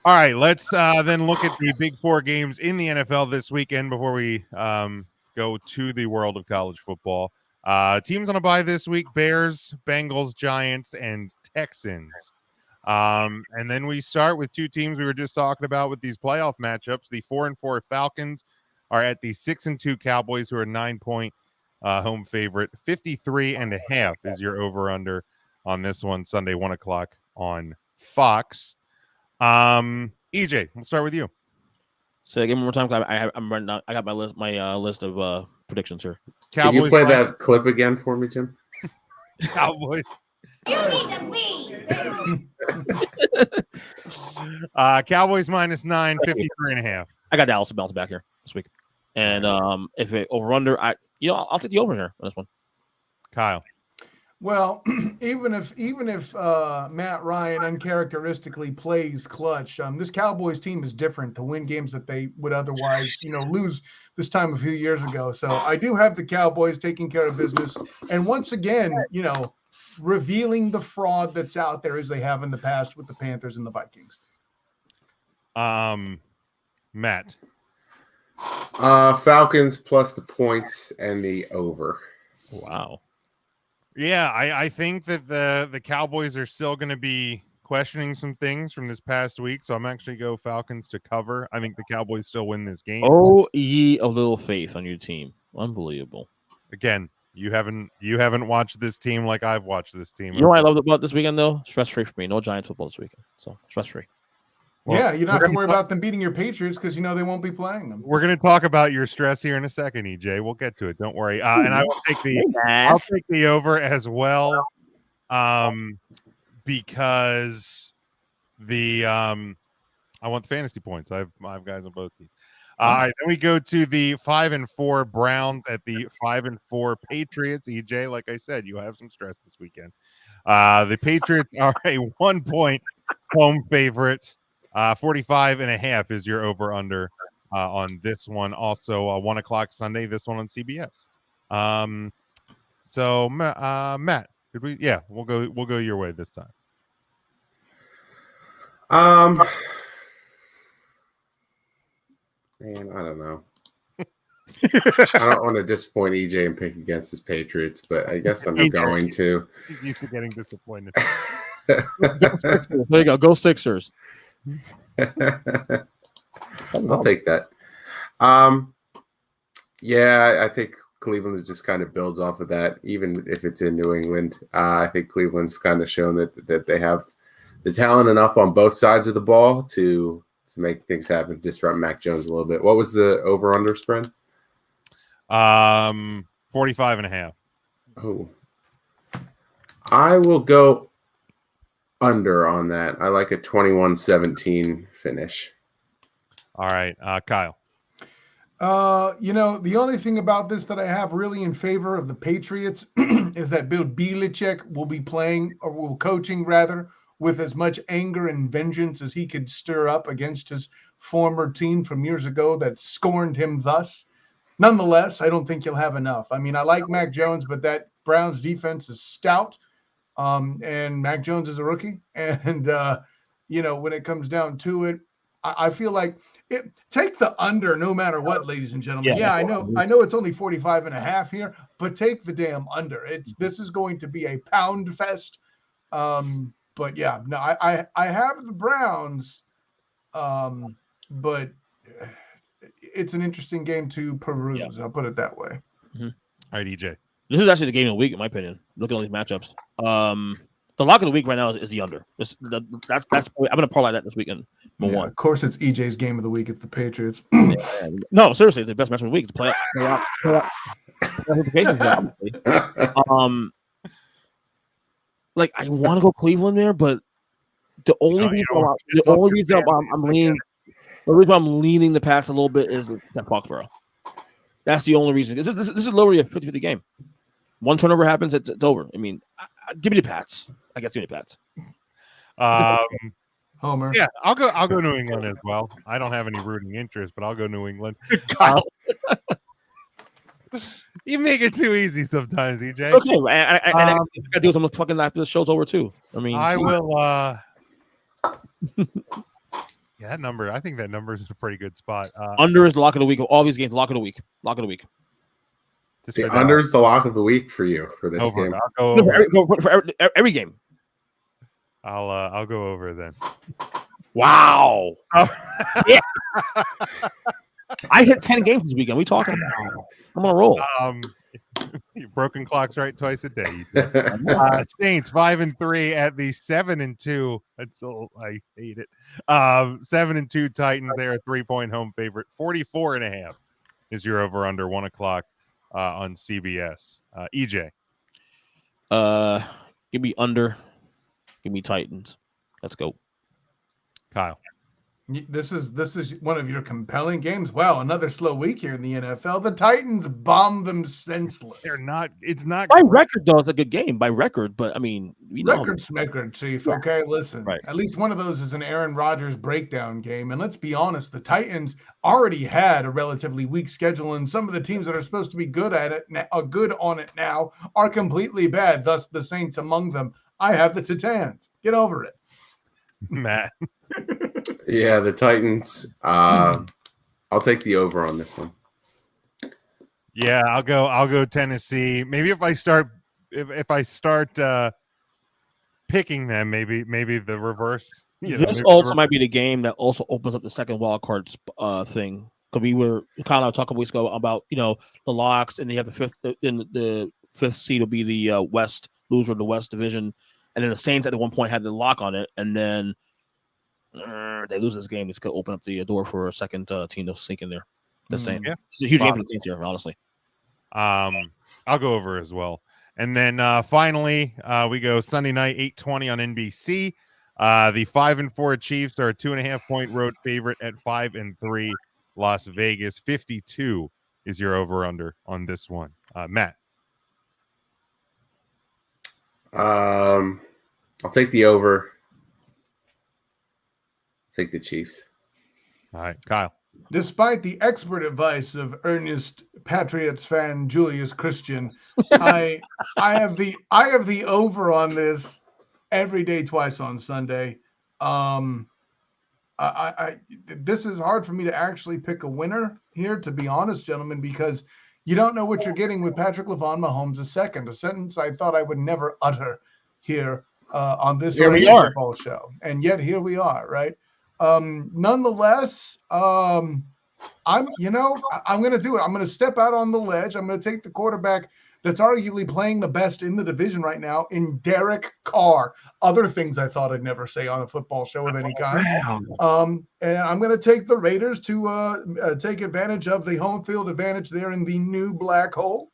All right, let's then look at the big 4 games in the NFL this weekend before we go to the world of college football. Teams on a bye this week: Bears, Bengals, Giants, and Texans. And then we start with 2 teams we were just talking about with these playoff matchups. The 4-4 Falcons are at the 6-2 Cowboys, who are 9-point home favorite. 53.5 is your over/under on this one, Sunday, 1:00 on Fox. EJ, we'll start with you. Say again one more time. I'm running out. I got my list of predictions here. Can you play that clip again for me, Jim? Cowboys. You need to leave. Cowboys -9, 53.5. I got Dallas to bounce back here this week, and if it over/under, I'll take the over here on this one. Kyle. Well, even if Matt Ryan uncharacteristically plays clutch, this Cowboys team is different to win games that they would otherwise, lose this time a few years ago. So I do have the Cowboys taking care of business, and once again, revealing the fraud that's out there as they have in the past with the Panthers and the Vikings. Matt. Falcons plus the points and the over. Wow. Yeah, I think that the Cowboys are still going to be questioning some things from this past week, so I'm actually go Falcons to cover. I think the Cowboys still win this game. Oh, ye of little faith on your team. Unbelievable. Again, you haven't watched this team like I've watched this team. You know what I loved about this weekend, though? Stress-free for me. No Giants football this weekend, so stress-free. Well, yeah, you don't have to worry about them beating your Patriots because they won't be playing them. We're going to talk about your stress here in a second, EJ. We'll get to it. Don't worry. And I will take the over as well, because I want the fantasy points. I have guys on both teams. All right, then we go to the 5-4 Browns at the 5-4 Patriots. EJ, like I said, you have some stress this weekend. The Patriots are a 1-point home favorite. 45.5 is your over/under on this one. Also, 1:00 Sunday. This one on CBS. So Matt, did we? Yeah, we'll go your way this time. Man, I don't know. I don't want to disappoint EJ and pick against his Patriots, but I guess I'm going to. He's used to getting disappointed. There you go. Go Sixers. I'll take that. Yeah, I think Cleveland just kind of builds off of that, even if it's in New England. I think Cleveland's kind of shown that they have the talent enough on both sides of the ball to make things happen, disrupt Mac Jones a little bit. What was the over-under spread? 45.5. Oh, I will go under on that. I like a 21-17 finish. All right, Kyle. The only thing about this that I have really in favor of the Patriots is that Bill Belichick will be playing, or will coaching rather, with as much anger and vengeance as he could stir up against his former team from years ago that scorned him thus. Nonetheless, I don't think he'll have enough. I mean, I like Mac Jones, but that Browns defense is stout, and Mac Jones is a rookie. And, when it comes down to it, I feel like take the under no matter what, ladies and gentlemen. Yeah, I know it's only 45.5 here, but take the damn under. This is going to be a pound fest. But yeah, no, I have the Browns, but it's an interesting game to peruse. Yeah. I'll put it that way. Mm-hmm. All right, EJ. This is actually the game of the week, in my opinion. Looking at all these matchups, the lock of the week right now is the under. That's I'm going to parlay that this weekend. One. Of course, it's EJ's game of the week. It's the Patriots. No, seriously, the best match of the week. It's play out. Obviously. Like I want to go Cleveland there, but the only reason I'm leaning the Pats a little bit is that Foxborough. That's the only reason. This is literally a 50-50 game. One turnover happens, it's over. I mean, give me the Pats. I guess give me the Pats. Homer. Yeah, I'll go New England as well. I don't have any rooting interest, but I'll go New England. You make it too easy sometimes, EJ. It's okay. I gotta do something fucking after the show's over too. I mean, I will. Yeah, that number. I think that number is a pretty good spot. Under is the lock of the week of all these games. Lock of the week. The under is the lock of the week for you for this game. I'll go over. For every game. I'll go over then. Wow. Yeah. I hit 10 games this weekend. We talking about? I'm on a roll. Broken clocks right twice a day. Saints 5-3 at the 7-2. That's so I hate it. 7-2 Titans. They are a 3-point home favorite. 44.5 is your over under 1:00 on CBS. EJ. Give me under. Give me Titans. Let's go. Kyle. This is one of your compelling games. Wow, another slow week here in the NFL. The Titans bombed them senseless. They're not. It's not by record though. It's a good game by record, but I mean, record, Chief. Yeah. Okay, listen. Right. At least one of those is an Aaron Rodgers breakdown game. And let's be honest, the Titans already had a relatively weak schedule, and some of the teams that are supposed to be good at it, good on it now, are completely bad. Thus, the Saints among them. I have the Titans. Get over it, Matt. Yeah, the Titans. I'll take the over on this one. Yeah, I'll go Tennessee. Maybe if I start picking them, maybe the reverse. This also might be the game that also opens up the second wild card thing. Because we were kind of talking a couple weeks ago about the locks, and you have the fifth seed will be the West loser of the West division, and then the Saints at one point had the lock on it, and then they lose this game. It's going to open up the door for a second team to sink in there. The same. Yeah. It's a huge game for the Saints here, honestly. I'll go over as well. And then finally, we go Sunday night, 8:20 on NBC. The 5-4 Chiefs are a 2.5-point road favorite at 5-3 Las Vegas. 52 is your over/under on this one. Matt. I'll take the over. Take the Chiefs. All right, Kyle. Despite the expert advice of earnest Patriots fan Julius Christian, I have the over on this every day, twice on Sunday. This is hard for me to actually pick a winner here, to be honest, gentlemen, because you don't know what you're getting with Patrick LaVon Mahomes II, a sentence I thought I would never utter here on this Here we radio are. football show, and yet here we are, right? Nonetheless, I'm going to do it. I'm going to step out on the ledge. I'm going to take the quarterback that's arguably playing the best in the division right now in Derek Carr. Other things I thought I'd never say on a football show of any kind. And I'm going to take the Raiders to take advantage of the home field advantage there in the new black hole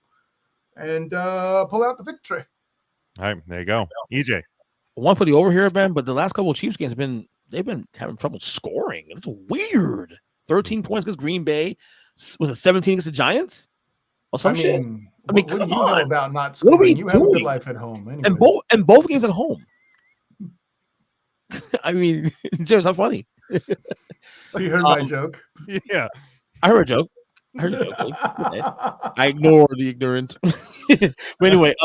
and pull out the victory. All right, there you go. EJ. One for the over here, man, but the last couple of Chiefs games they've been having trouble scoring. It's weird. 13 points against Green Bay. Was it 17 against the Giants? Or some shit? What do you know about not What are we scoring? You have a good doing? life at home. Anyways. And both games at home. I mean, James, how funny. You heard my joke? Yeah. I heard a joke. Okay. I ignore the ignorant. But anyway,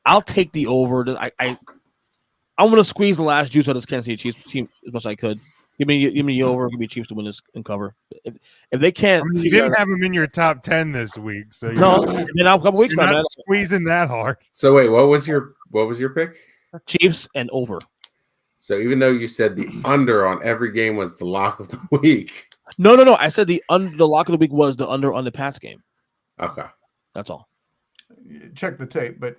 I'll take the over. I'm going to squeeze the last juice out of this Kansas City Chiefs team as much as I could. Give me the over. Give me Chiefs to win this and cover. If they can't, you didn't have them in your top 10 this week, so no. Then a couple weeks you're now, not squeezing that hard. So wait, what was your pick? Chiefs and over. So even though you said the under on every game was the lock of the week. No. I said the lock of the week was the under on the Pats game. Okay, that's all. Check the tape, but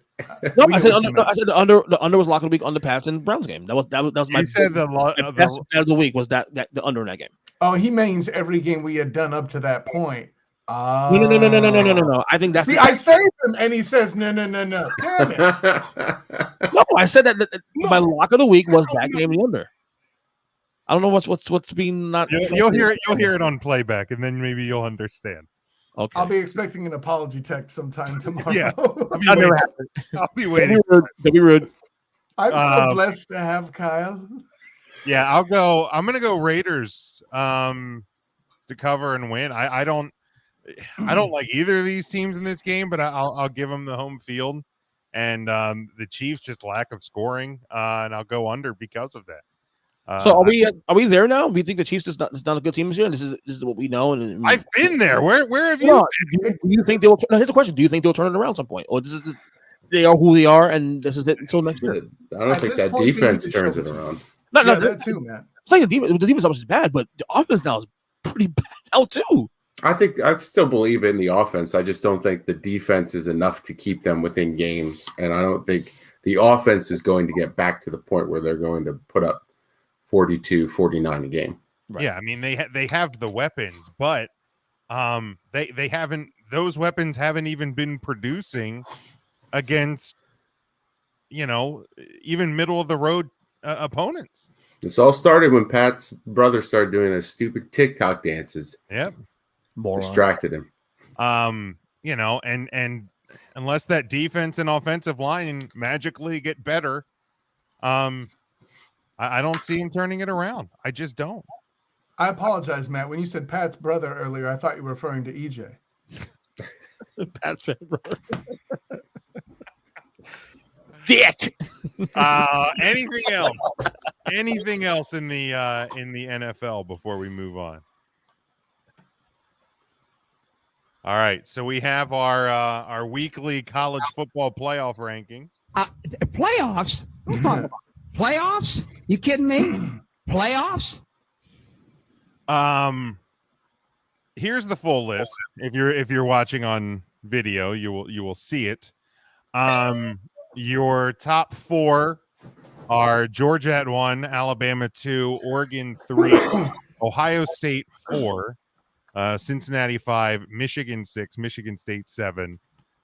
no, I said under. No, I said the under was lock of the week on the Pats and Browns game. That was my. You said the best of the week was that the under in that game. Oh, he means every game we had done up to that point. No. I think that's. See, I saved him, and he says no. Damn it! No, I said that my lock of the week was that game the under. I don't know what's being not. You'll hear it on playback, and then maybe you'll understand. Okay. I'll be expecting an apology text sometime tomorrow. Yeah, I'll be waiting. Don't be rude. I'm so blessed to have Kyle. Yeah, I'm going to go Raiders to cover and win. I don't like either of these teams in this game, but I'll give them the home field, and the Chiefs just lack of scoring, and I'll go under because of that. So are we there now? We think the Chiefs is not a good team this year, and this is what we know. And I've been there. Where have you been? Do you think they will? Here's the question: do you think they'll turn it around at some point, or they are who they are, and this is it until next year? I don't think that defense turns it around. No, that too, man. It's like the defense obviously is bad, but the offense now is pretty bad now too. I still believe in the offense. I just don't think the defense is enough to keep them within games, and I don't think the offense is going to get back to the point where they're going to put up 42, 49 a game. Right. Yeah, I mean they have the weapons, but they haven't. Those weapons haven't even been producing against even middle of the road opponents. This all started when Pat's brother started doing those stupid TikTok dances. Yep, distracted him. And unless that defense and offensive line magically get better, I don't see him turning it around. I just don't. I apologize, Matt. When you said Pat's brother earlier, I thought you were referring to EJ. Pat's brother. Dick. Anything else? Anything else in the NFL before we move on? All right, so we have our weekly college football playoff rankings. Playoffs? What are you talking about? Playoffs? You kidding me? Playoffs? Here's the full list. If you're watching on video, you will see it. Your top four are Georgia at 1, Alabama 2, Oregon 3, Ohio State 4, Cincinnati 5, Michigan 6, Michigan State 7,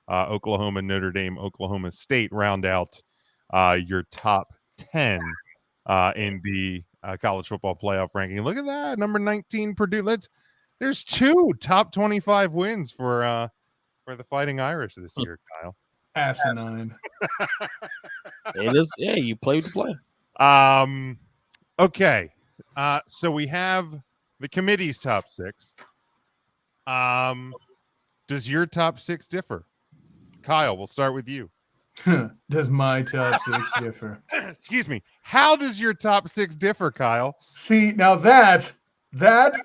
Oklahoma, Notre Dame, Oklahoma State round out your top 10 in the college football playoff ranking. Look at that, number 19 Purdue. There's 2 top 25 wins for the Fighting Irish this year, Kyle. Asinine. It is. Yeah, you play to play. Okay. So we have the committee's top 6. Does your top 6 differ? Kyle, we'll start with you. Does my top 6 differ? Excuse me. How does your top 6 differ, Kyle? See, now that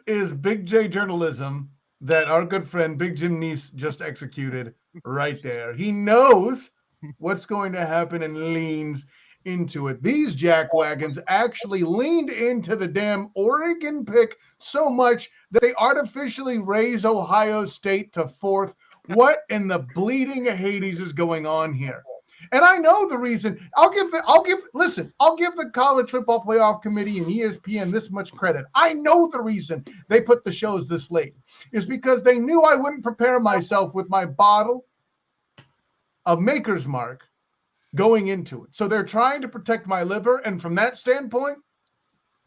is Big J journalism that our good friend Big Jim Neese just executed right there. He knows what's going to happen and leans into it. These jackwagons actually leaned into the damn Oregon pick so much that they artificially raise Ohio State to 4th. What in the bleeding Hades is going on here? And I know the reason. I'll give the College Football Playoff Committee and ESPN this much credit. I know the reason they put the shows this late is because they knew I wouldn't prepare myself with my bottle of Maker's Mark going into it. So they're trying to protect my liver, and from that standpoint,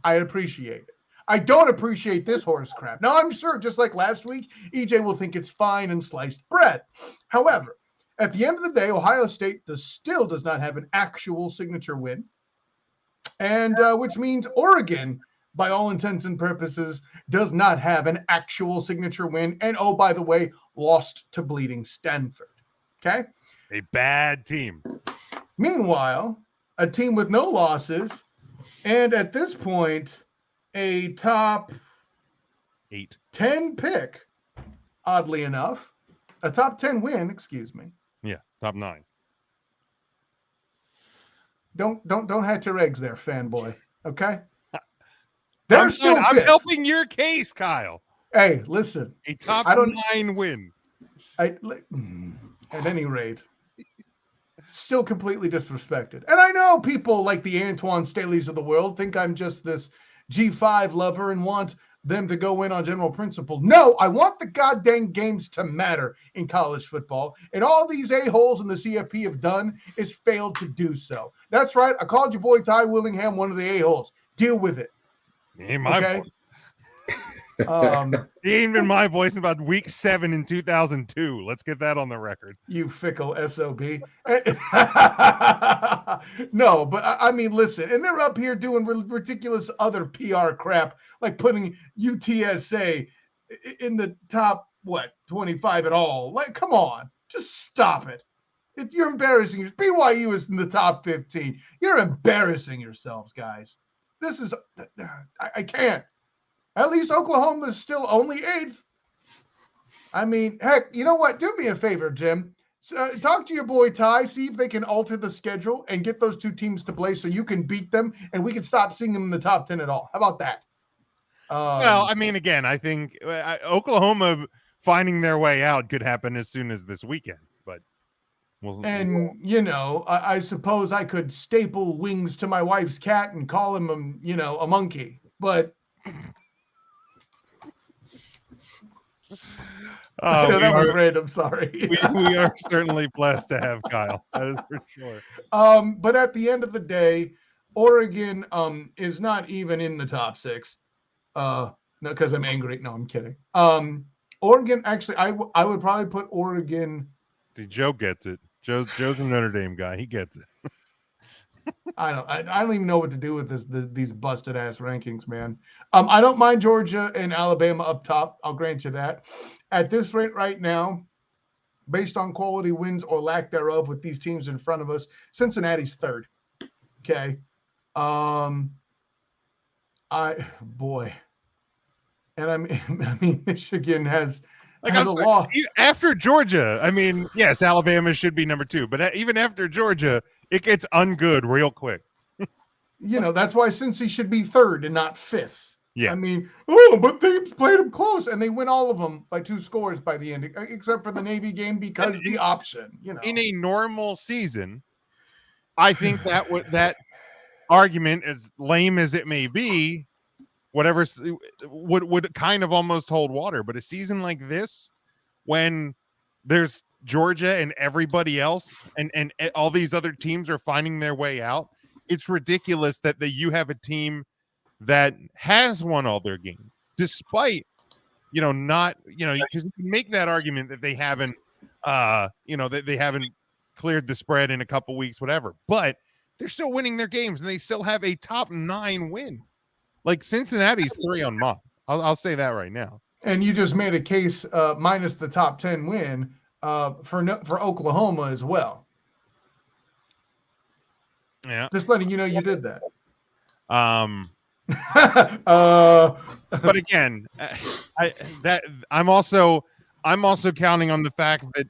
I appreciate it. I don't appreciate this horse crap. Now, I'm sure, just like last week, EJ will think it's fine and sliced bread. However, at the end of the day, Ohio State still does not have an actual signature win, and which means Oregon, by all intents and purposes, does not have an actual signature win. And, oh, by the way, lost to bleeding Stanford. Okay? A bad team. Meanwhile, a team with no losses, and at this point, a top 10 pick, oddly enough, a top 10 win, excuse me. Yeah, top 9. Don't hatch your eggs there, fanboy. Okay? I'm helping your case, Kyle. Hey, listen. A top 9 win. At any rate, still completely disrespected. And I know people like the Antoine Staleys of the world think I'm just this G5 lover and want them to go in on general principle. No, I want the goddamn games to matter in college football. And all these a-holes in the CFP have done is failed to do so. That's right. I called your boy Ty Willingham one of the a-holes. Deal with it. He ain't my voice. He ain't been my voice in about week 7 in 2002. Let's get that on the record. You fickle SOB. No, but I mean, listen, and they're up here doing ridiculous other PR crap, like putting UTSA in the top, 25 at all. Like, come on, just stop it. You're embarrassing yourself. BYU is in the top 15. You're embarrassing yourselves, guys. This is, I can't. At least Oklahoma is still only 8th. I mean, heck, you know what? Do me a favor, Jim. Talk to your boy Ty, see if they can alter the schedule and get those two teams to play so you can beat them and we can stop seeing them in the top 10 at all. How about that? Well, I mean, again, I think Oklahoma finding their way out could happen as soon as this weekend. But I suppose I could staple wings to my wife's cat and call him, a monkey. But that was random. Sorry. we are certainly blessed to have Kyle. That is for sure. But at the end of the day, Oregon is not even in the top 6. No, because I'm angry. No, I'm kidding. Oregon, actually, I would probably put Oregon. See, Joe gets it. Joe's a Notre Dame guy. He gets it. I don't even know what to do with these busted ass rankings, man. I don't mind Georgia and Alabama up top. I'll grant you that. At this rate right now, based on quality wins or lack thereof with these teams in front of us, Cincinnati's 3rd. Okay. And I mean, Michigan has a law after Georgia. I mean, yes, Alabama should be number 2, but even after Georgia, it gets ungood real quick. That's why Cincy should be 3rd and not 5th. Yeah. I mean, but they played them close and they win all of them by 2 scores by the end, except for the Navy game because the option. In a normal season, I think that argument, as lame as it may be, whatever would kind of almost hold water. But a season like this, when there's Georgia and everybody else and all these other teams are finding their way out, it's ridiculous that you have a team that has won all their games, despite, not, because you can make that argument that they haven't, that they haven't cleared the spread in a couple weeks, whatever, but they're still winning their games and they still have a top 9 win. Like Cincinnati's 3 on mine. I'll say that right now. And you just made a case minus the top 10 win for Oklahoma as well. Yeah. Just letting you know you did that. But again, I'm also counting on the fact that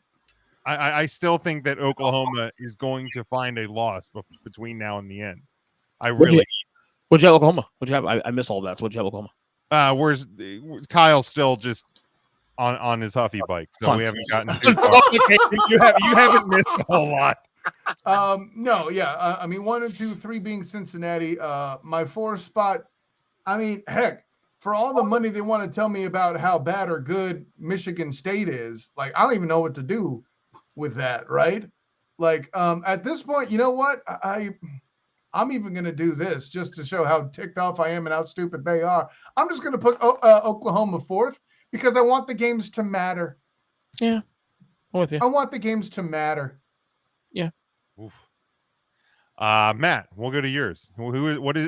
I still think that Oklahoma is going to find a loss between now and the end. What'd you have Oklahoma? What'd you have? I missed all that. So what'd you have Oklahoma? Where's Kyle's still just on his Huffy bike, so Fun. we haven't gotten too far. you haven't missed a whole lot. No, yeah. I mean, 1 and 2, 3 being Cincinnati. My 4th spot. I mean, heck, for all the money they want to tell me about how bad or good Michigan State is, like I don't even know what to do with that, right? Like, at this point, you know what? I'm even going to do this just to show how ticked off I am and how stupid they are. I'm just going to put Oklahoma 4th because I want the games to matter. Yeah, I'm with you. I want the games to matter. Yeah. Oof. Matt, we'll go to yours.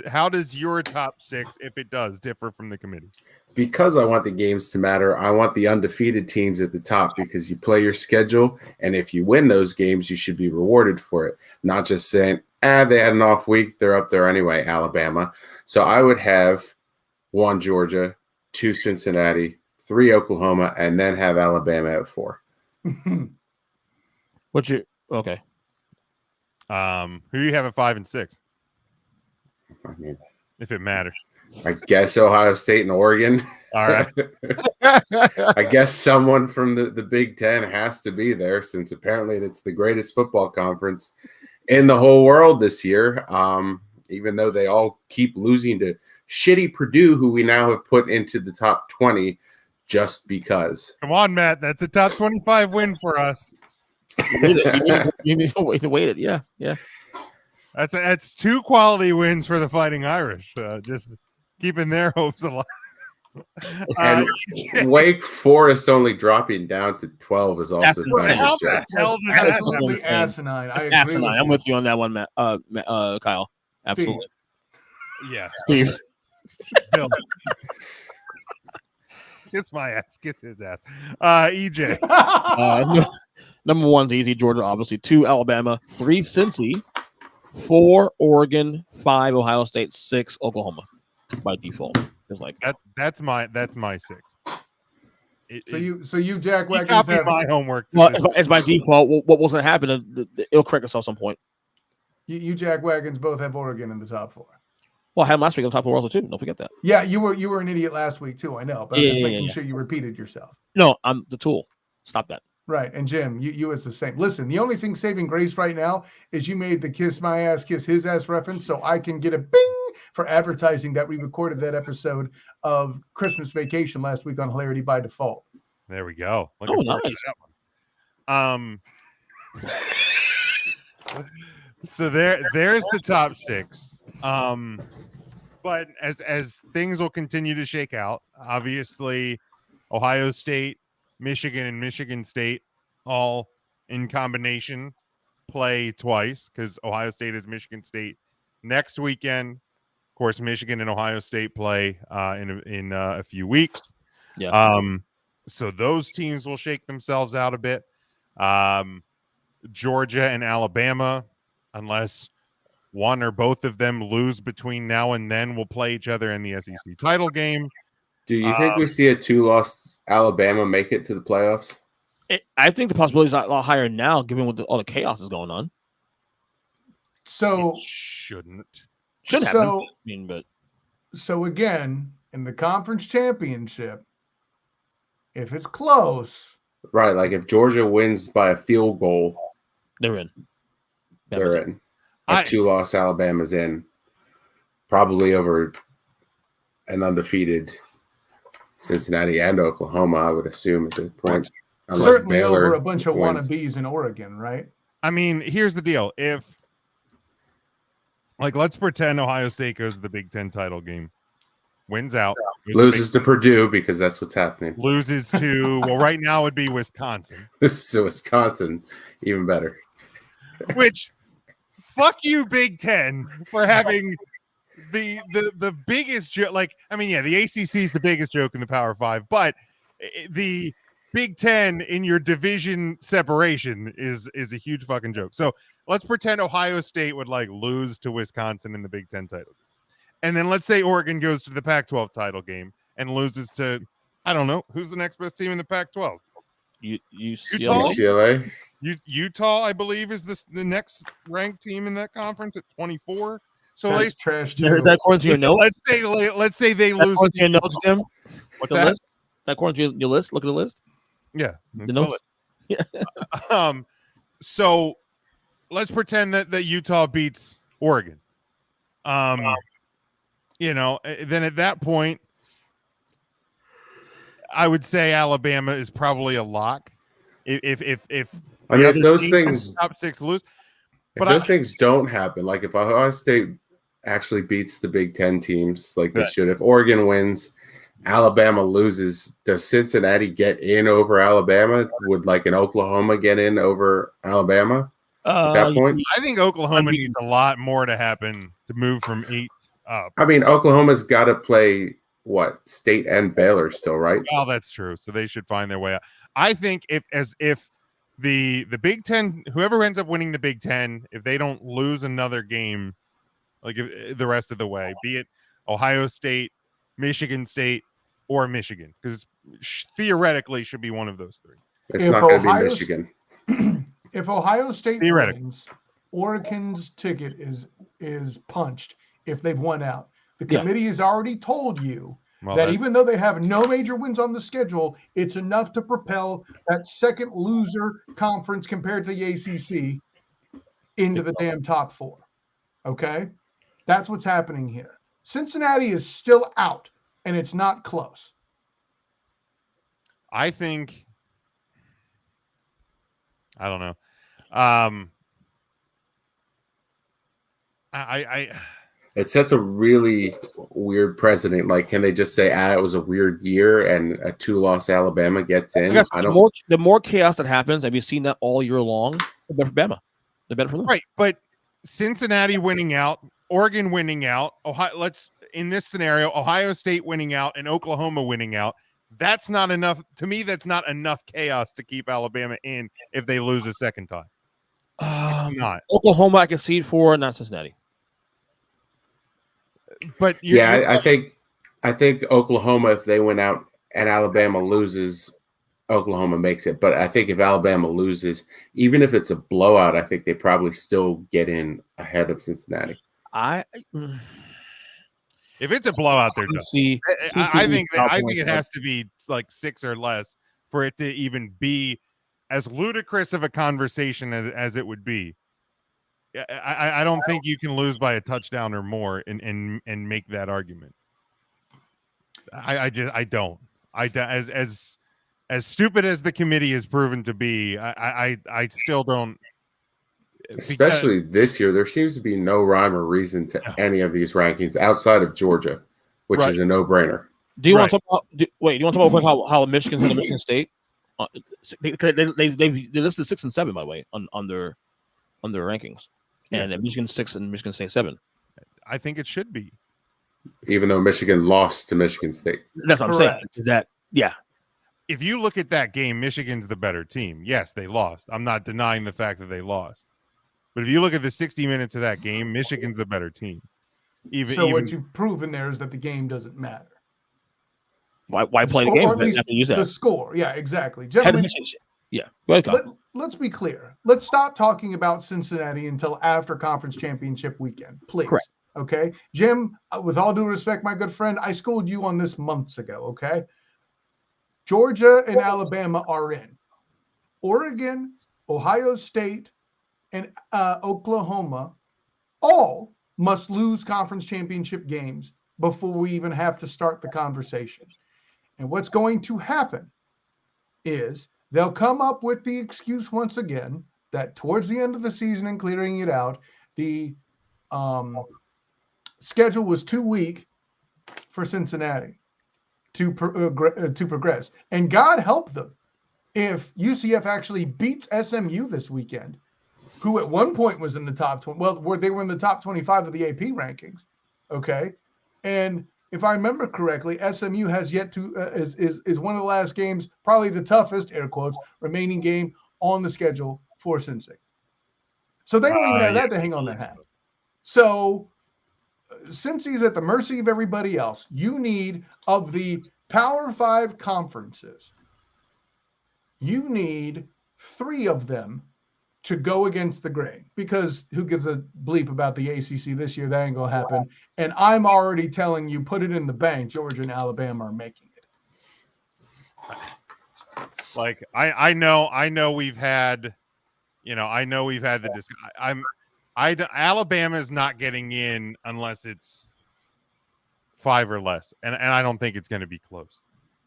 How does your top 6, if it does, differ from the committee? Because I want the games to matter, I want the undefeated teams at the top because you play your schedule, and if you win those games, you should be rewarded for it. Not just saying, they had an off week, they're up there anyway, Alabama. So I would have 1 Georgia, 2 Cincinnati, 3 Oklahoma, and then have Alabama at 4. Okay. Who do you have at 5 and 6? I mean, if it matters. I guess Ohio State and Oregon. All right. I guess someone from the Big Ten has to be there since apparently it's the greatest football conference in the whole world this year. Even though they all keep losing to shitty Purdue, who we now have put into the top 20 just because. Come on, Matt. That's a top 25 win for us. You need to wait it. Yeah. That's 2 quality wins for the Fighting Irish. Just keeping their hopes alive. And Wake Forest only dropping down to 12 is also absolutely asinine. I agree asinine. I'm with you on that one, Matt. Kyle. Absolutely. Steve. Yeah. Steve. Bill. Kiss my ass. Kiss his ass. EJ. Number 1's easy. Georgia, obviously. 2 Alabama. 3 Cincy. 4 Oregon. 5 Ohio State. 6 Oklahoma. By default, it's like that's my 6. So you Jack Wagons have my homework. Well, as by default, what was going to happen? It'll correct itself at some point. You Jack Wagons both have Oregon in the top 4. Well, I had them last week on top 4 also too. Don't forget that. Yeah, you were an idiot last week too. I know, but I'm just making sure you repeated yourself. No, I'm the tool. Stop that. Right, and Jim, you it's the same. Listen, the only thing saving grace right now is you made the kiss my ass, kiss his ass reference, so I can get a bing for advertising that we recorded that episode of Christmas Vacation last week on Hilarity by Default. There we go. Nice. So there's the top 6. But as things will continue to shake out, obviously Ohio State, Michigan, and Michigan State all in combination play twice because Ohio State is Michigan State next weekend. Of course, Michigan and Ohio State play in a few weeks. Yeah. So those teams will shake themselves out a bit. Georgia and Alabama, unless one or both of them lose between now and then, will play each other in the SEC title game. Do you think we see a 2-loss Alabama make it to the playoffs? I think the possibility is a lot higher now, given what all the chaos is going on. So it shouldn't happen. So again, in the conference championship, if it's close, right? Like if Georgia wins by a field goal, they're in. They're in. A 2-loss Alabama's in, probably over an undefeated Cincinnati and Oklahoma, I would assume at this point. Certainly over a bunch of wannabes in Oregon, right? I mean, here's the deal. If, let's pretend Ohio State goes to the Big Ten title game, wins out. Loses to Purdue because that's what's happening. Loses to, well, right now it would be Wisconsin. So Wisconsin, even better. Which, fuck you, Big Ten, for having the biggest joke. The ACC is the biggest joke in the Power 5, but the Big Ten in your division separation is a huge fucking joke. So let's pretend Ohio State would lose to Wisconsin in the Big Ten title. And then let's say Oregon goes to the Pac-12 title game and loses to, I don't know, who's the next best team in the Pac-12? UCLA. Utah, I believe, is the next ranked team in that conference at 24. So That's they trash Is that according to your notes? let's say they lose. According to your notes, Jim. What's the that? list? That according to your list? Look at the list. Yeah, The notes. yeah. So let's pretend that Utah beats Oregon. Then at that point, I would say Alabama is probably a lock. If I mean, if those things top 6 lose, if those things don't happen, like if Ohio State actually beats the Big Ten teams like they should, if Oregon wins, Alabama loses, does Cincinnati get in over Alabama? Would like an Oklahoma get in over Alabama at that point? I think Oklahoma needs a lot more to happen to move from 8 up. I mean, Oklahoma's got to play State and Baylor still, right? Oh, that's true. So they should find their way out. I think if the Big Ten, whoever ends up winning the Big Ten, if they don't lose another game, like the rest of the way, be it Ohio State, Michigan State, or Michigan, because theoretically should be one of those 3. It's not going to be Michigan. If Ohio State wins, Oregon's ticket is punched if they've won out. The committee has already told you that even though they have no major wins on the schedule, it's enough to propel that second loser conference compared to the ACC into the damn top 4. Okay? That's what's happening here. Cincinnati is still out, and it's not close. I think, I don't know. It sets a really weird precedent. Like, can they just say, it was a weird year and a 2-loss Alabama gets in? The more chaos that happens, have you seen that all year long? The better for Bama. The better for them. Right, but Cincinnati winning out, Oregon winning out, in this scenario, Ohio State winning out and Oklahoma winning out. That's not enough. To me, that's not enough chaos to keep Alabama in if they lose a second time. Not Oklahoma, I can see it for, not Cincinnati. But I think Oklahoma, if they went out and Alabama loses, Oklahoma makes it. But I think if Alabama loses, even if it's a blowout, I think they probably still get in ahead of Cincinnati. If it's a blowout, they're done. I think it has to be like 6 or less for it to even be as ludicrous of a conversation as it would be. I don't think you can lose by a touchdown or more and make that argument. I don't. As stupid as the committee has proven to be, I still don't. Especially this year, there seems to be no rhyme or reason to any of these rankings outside of Georgia, which is a no-brainer. Do you want to talk about? Do you want to talk about how Michigan's in the Michigan State? They listed 6 and 7, by the way, on their rankings, and Michigan 6 and Michigan State 7. I think it should be, even though Michigan lost to Michigan State. That's what I'm saying. Is that if you look at that game, Michigan's the better team. Yes, they lost. I'm not denying the fact that they lost. But if you look at the 60 minutes of that game, Michigan's the better team. What you've proven there is that the game doesn't matter. Why play the game? Or at least the score. Yeah, exactly. Gentlemen, let's be clear. Let's stop talking about Cincinnati until after conference championship weekend, please. Correct. Okay? Jim, with all due respect, my good friend, I schooled you on this months ago, okay? Georgia and Alabama are in. Oregon, Ohio State, and Oklahoma all must lose conference championship games before we even have to start the conversation. And what's going to happen is they'll come up with the excuse once again that towards the end of the season and clearing it out, the schedule was too weak for Cincinnati to progress. And God help them if UCF actually beats SMU this weekend, who at one point was in the top 20. Well, they were in the top 25 of the AP rankings. Okay. And if I remember correctly, SMU has yet to is one of the last games, probably the toughest, air quotes, remaining game on the schedule for Cincy. So they don't even have that to hang on their hat. So Cincy's at the mercy of everybody else. You need, of the Power 5 conferences, you need 3 of them to go against the grain, because who gives a bleep about the ACC this year? That ain't gonna happen. And I'm already telling you, put it in the bank. Georgia and Alabama are making it. Like I know we've had, the Alabama's not getting in unless it's 5 or less, and I don't think it's going to be close.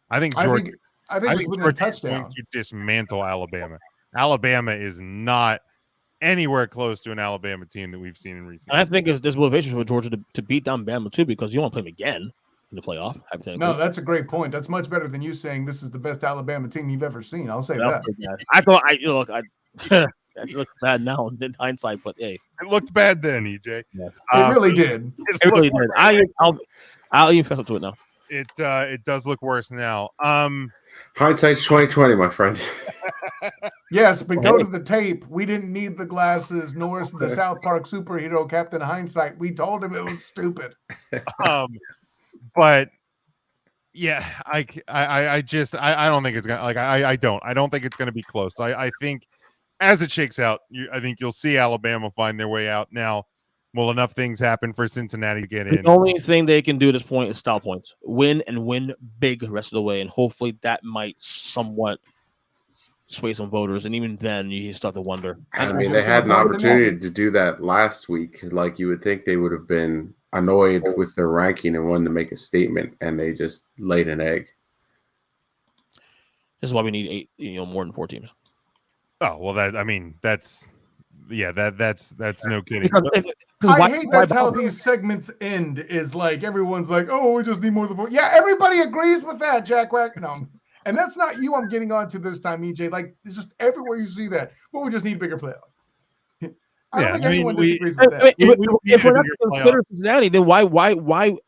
I think Georgia it's within a touchdown. Going to dismantle Alabama. Alabama is not anywhere close to an Alabama team that we've seen in recent years. I think there's motivation for Georgia to beat down Bama too, because you want to play them again in the playoff. No, that's a great point. That's much better than you saying this is the best Alabama team you've ever seen. I'll say that. I thought it looked bad now in hindsight, but hey, it looked bad then, EJ. Yes. It really did. It really did. I'll even fess up to it now. It does look worse now. Hindsight's 2020, my friend. Yes, but go to the tape. We didn't need the glasses, nor the South Park superhero Captain Hindsight. We told him it was stupid. But yeah, I don't think it's gonna I don't think it's gonna be close. I think as it shakes out, I think you'll see Alabama find their way out. Now, will enough things happen for Cincinnati to get in? The only thing they can do at this point is style points. Win and win big the rest of the way, and hopefully that might somewhat sway some voters. And even then, you start to wonder. I mean, they had an opportunity to do that last week. Like, you would think they would have been annoyed with their ranking and wanted to make a statement, and they just laid an egg. This is why we need 8, more than 4 teams. Oh, well, that's no kidding. I hate that's how these segments end, is like everyone's like, oh, we just need more than 4. Yeah, everybody agrees with that, Jack Wack. No, and that's not you I'm getting on to this time, EJ. Like, it's just everywhere you see that. Well, we just need bigger playoffs. I don't think anyone disagrees with that. If we're not going to consider Cincinnati, then why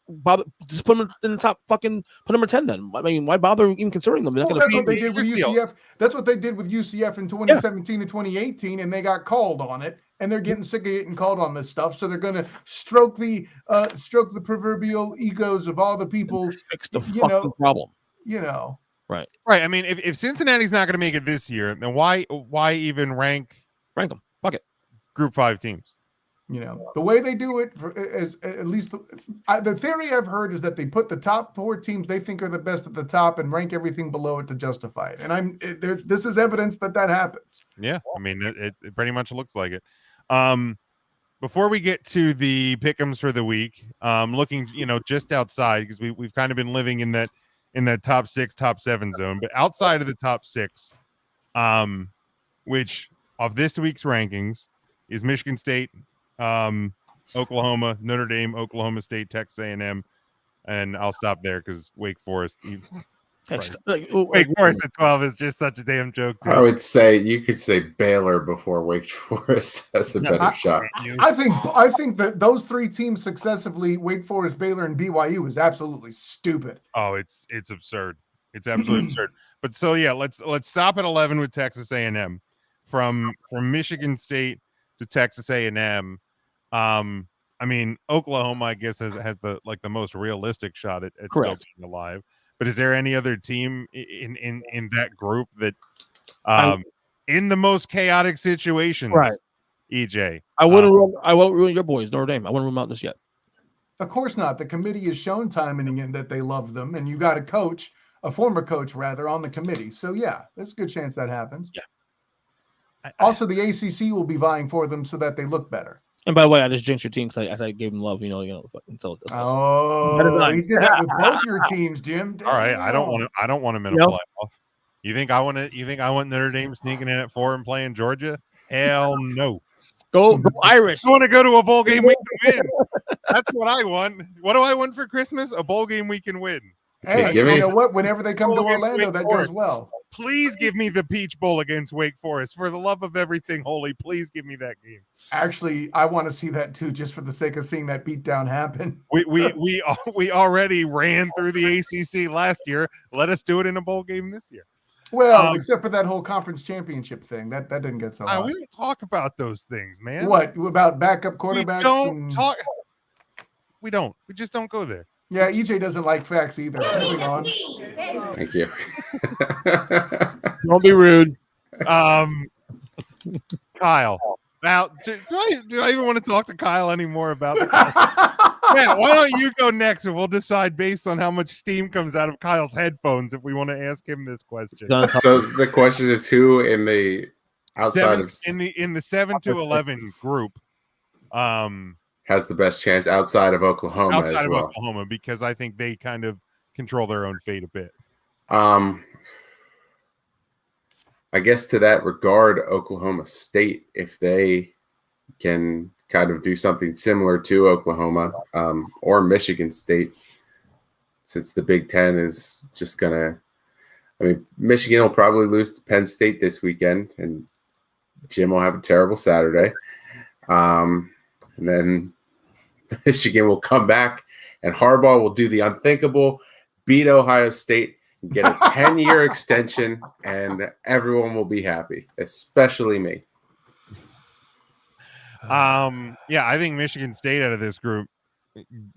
bother? Just put them in the top put number 10 then. I mean, why bother even considering them? That's what they did with UCF. That's what they did with UCF in 2017 and 2018, and they got called on it, and they're getting sick of getting called on this stuff. So they're going to stroke the proverbial egos of all the people. Fix the fucking problem. Right. I mean, if Cincinnati's not going to make it this year, then why even rank them? Fuck it. Group 5 teams. The way they do it is at least the theory I've heard is that they put the top 4 teams they think are the best at the top and rank everything below it to justify it. And this is evidence that happens. Yeah, I mean it pretty much looks like it. Before we get to the pick'ems for the week, looking just outside, because we've kind of been living in that top 6, top 7 zone, but outside of the top 6, which of this week's rankings is Michigan State, Oklahoma, Notre Dame, Oklahoma State, Texas A&M, and I'll stop there because Wake Forest. Wake Forest at 12 is just such a damn joke. Too. I would say you could say Baylor before Wake Forest. That's a better shot. I think that those 3 teams successively, Wake Forest, Baylor, and BYU, is absolutely stupid. Oh, it's absurd. It's absolutely absurd. But so yeah, let's stop at 11 with Texas A&M. From Michigan State to Texas A&M. I mean, Oklahoma, I guess, has the most realistic shot at still being alive. But is there any other team in that group that, in the most chaotic situations, right? EJ, I won't ruin your boys, Notre Dame. I won't rule them out just yet. Of course not. The committee has shown time and again that they love them, and you got a former coach rather, on the committee. So yeah, there's a good chance that happens. Yeah. Also, the ACC will be vying for them so that they look better. And by the way, I just jinxed your team because I gave them love. So he did that with both your teams, Jim. Damn. All right, I don't want them in a playoff. You think I want Notre Dame sneaking in at 4 and playing Georgia? Hell no. Go Irish. I want to go to a bowl game we can win. That's what I want. What do I want for Christmas? A bowl game we can win. Hey, you know what? Whenever they come to Orlando, that goes well. Please give me the Peach Bowl against Wake Forest. For the love of everything holy, please give me that game. Actually, I want to see that too, just for the sake of seeing that beatdown happen. We already ran through the ACC last year. Let us do it in a bowl game this year. Well, except for that whole conference championship thing, that didn't get so high. We don't talk about those things, man. What about backup quarterbacks? We don't talk. We don't. We just don't go there. Yeah, EJ doesn't like facts either. Moving on. Thank you. Don't be rude. Kyle. Now, do I even want to talk to Kyle anymore about the Matt, why don't you go next and we'll decide based on how much steam comes out of Kyle's headphones if we want to ask him this question. So the question is who in the outside in the 7 to 11 group has the best chance outside of Oklahoma outside as of well. Oklahoma, because I think they kind of control their own fate a bit. I guess to that regard, Oklahoma State, if they can kind of do something similar to Oklahoma or Michigan State, since the Big Ten is just going to – I mean, Michigan will probably lose to Penn State this weekend, and Jim will have a terrible Saturday. And then Michigan will come back, and Harbaugh will do the unthinkable, beat Ohio State, get a 10-year extension, and everyone will be happy, especially me. Yeah, I think Michigan State out of this group,